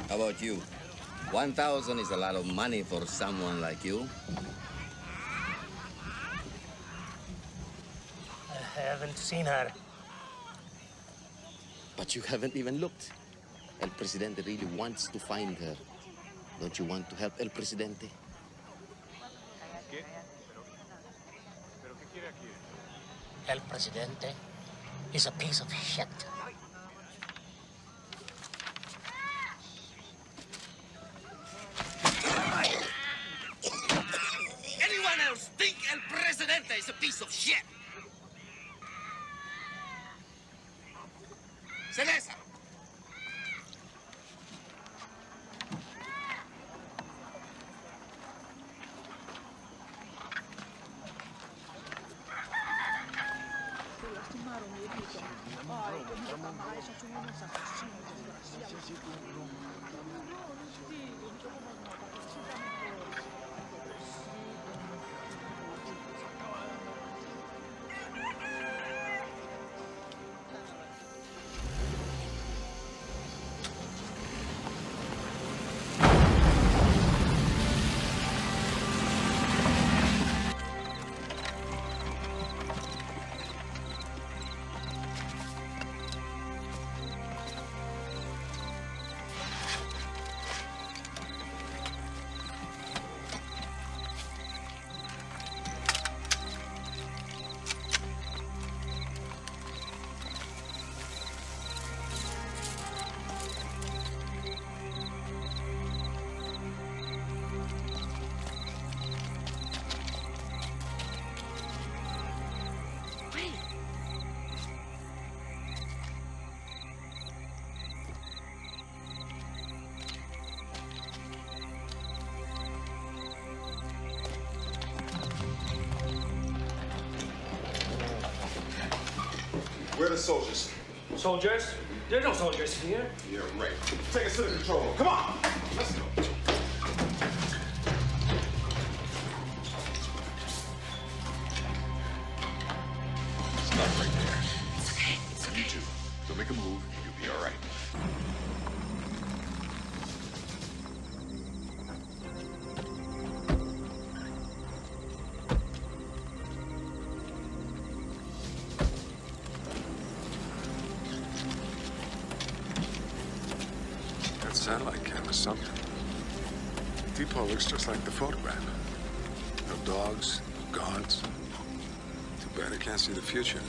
How about you? 1,000 is a lot of money for someone like you. I haven't seen her. But you haven't even looked. El Presidente really wants to find her. Don't you want to help El Presidente? El Presidente is a piece of shit. Anyone else think El Presidente is a piece of shit? Cereza! Where are the soldiers? Soldiers? There are no soldiers here. Yeah, right. Take us to the control room. Come on! Let's go. Stop right there. It's okay. You too. Don't make a move. You'll be all right. That satellite cam is something. Deep UFO looks just like the photograph. No dogs, no guards. Too bad I can't see the future.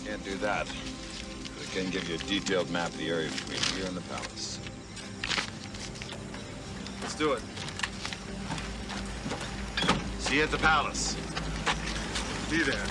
Can't do that. But I can give you a detailed map of the area between here and the palace. Let's do it. See you at the palace. Be there.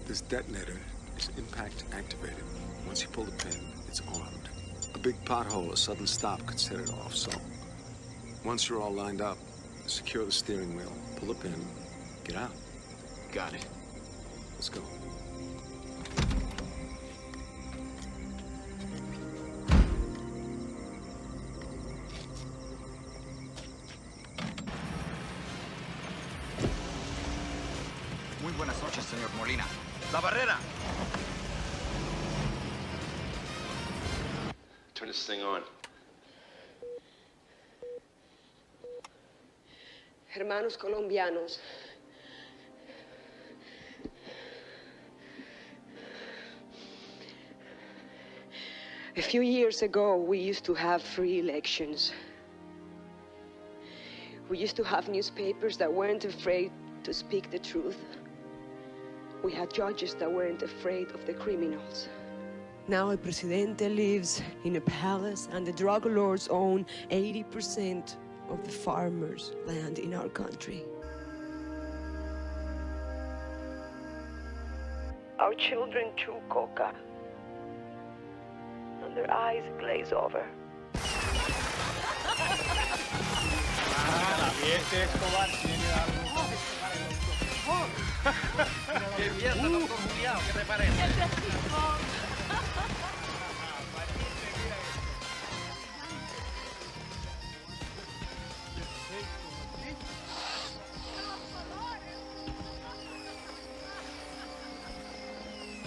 This detonator is impact activated. Once you pull the pin, it's armed. A big pothole, a sudden stop could set it off, so once you're all lined up, secure the steering wheel, pull the pin, get out. Got it. Let's go. Muy buenas noches, señor Molina. ¡La barrera! Turn this thing on. Hermanos colombianos. A few years ago, we used to have free elections. We used to have newspapers that weren't afraid to speak the truth. We had judges that weren't afraid of the criminals. Now El Presidente lives in a palace and the drug lords own 80% of the farmers' land in our country. Our children chew coca and their eyes glaze over. ¡Qué mierda, doctor Julián! ¿Qué te parece?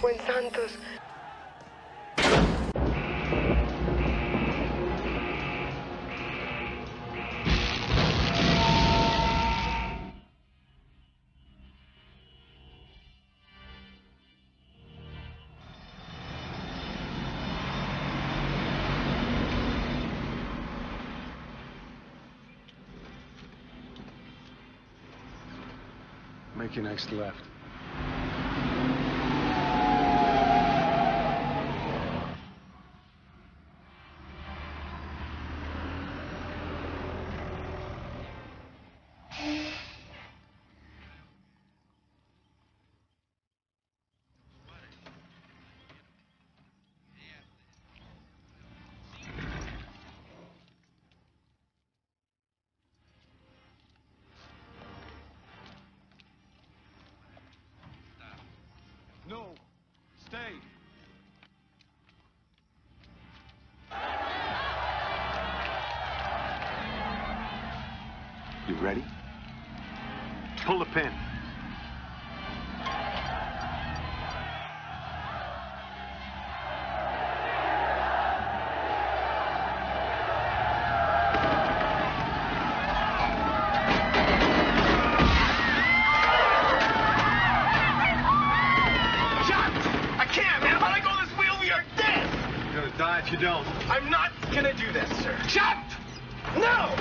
Buen Santos. Make your next left. No, stay. You ready? Pull the pin. Die if you don't. I'm not gonna do this, sir. Shut! No!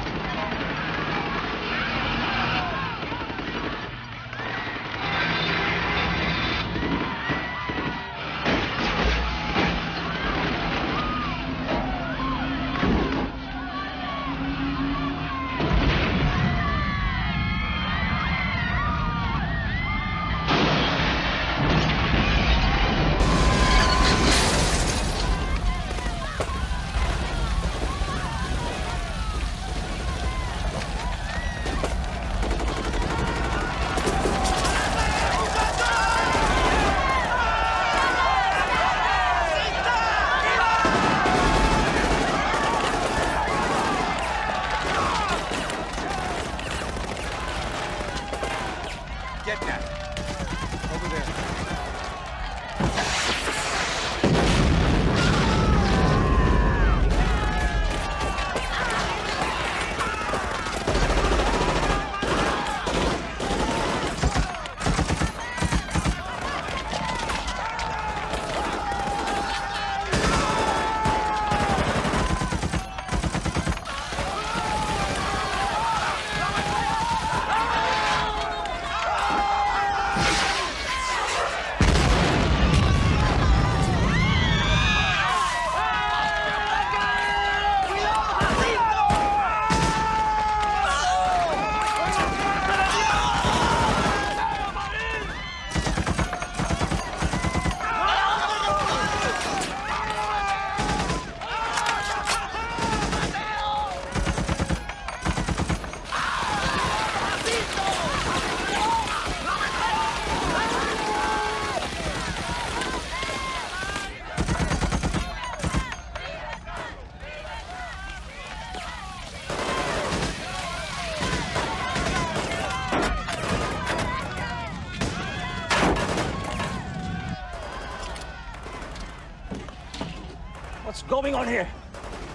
What's going on here?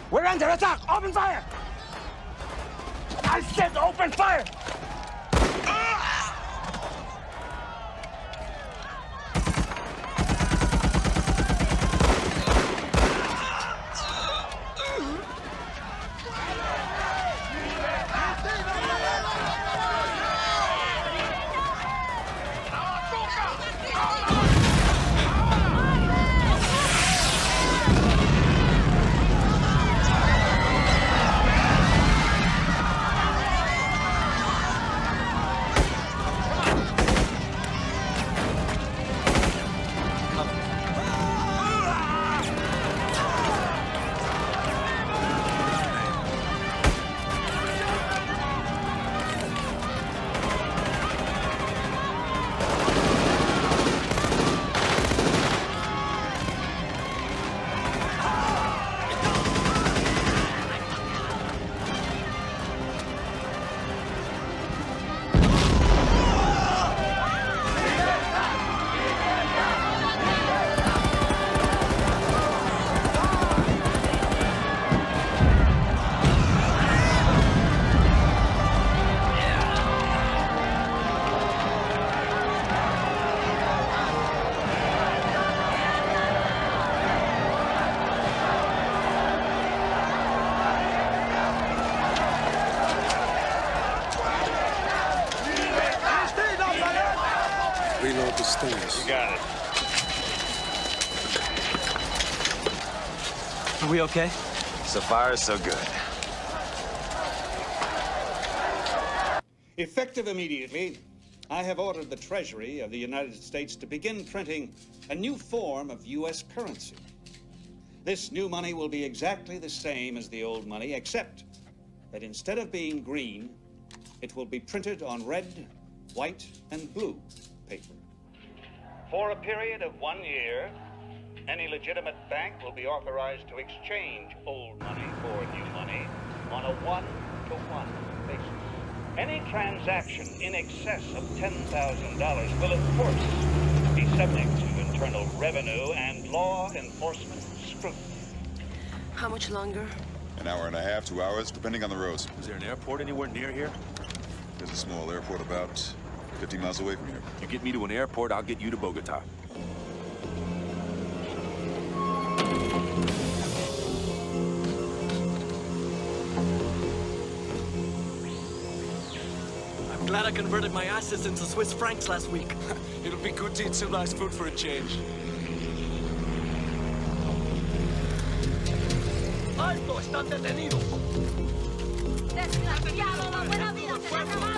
We're under attack! Open fire! I said open fire! Reload the stairs. You got it. Are we okay? So far, so good. Effective immediately, I have ordered the Treasury of the United States to begin printing a new form of U.S. currency. This new money will be exactly the same as the old money, except that instead of being green, it will be printed on red, white, and blue paper. For a period of 1 year, any legitimate bank will be authorized to exchange old money for new money on a one-to-one basis. Any transaction in excess of $10,000 will, of course, be subject to internal revenue and law enforcement scrutiny. How much longer? An hour and a half, 2 hours, depending on the roads. Is there an airport anywhere near here? There's a small airport about 50 miles away from here. You get me to an airport, I'll get you to Bogota. I'm glad I converted my assets into Swiss francs last week. It'll be good to eat some nice food for a change. ¡Alto! ¡Están detenidos! ¡Desgraciado! ¡La buena vida se va a acabar!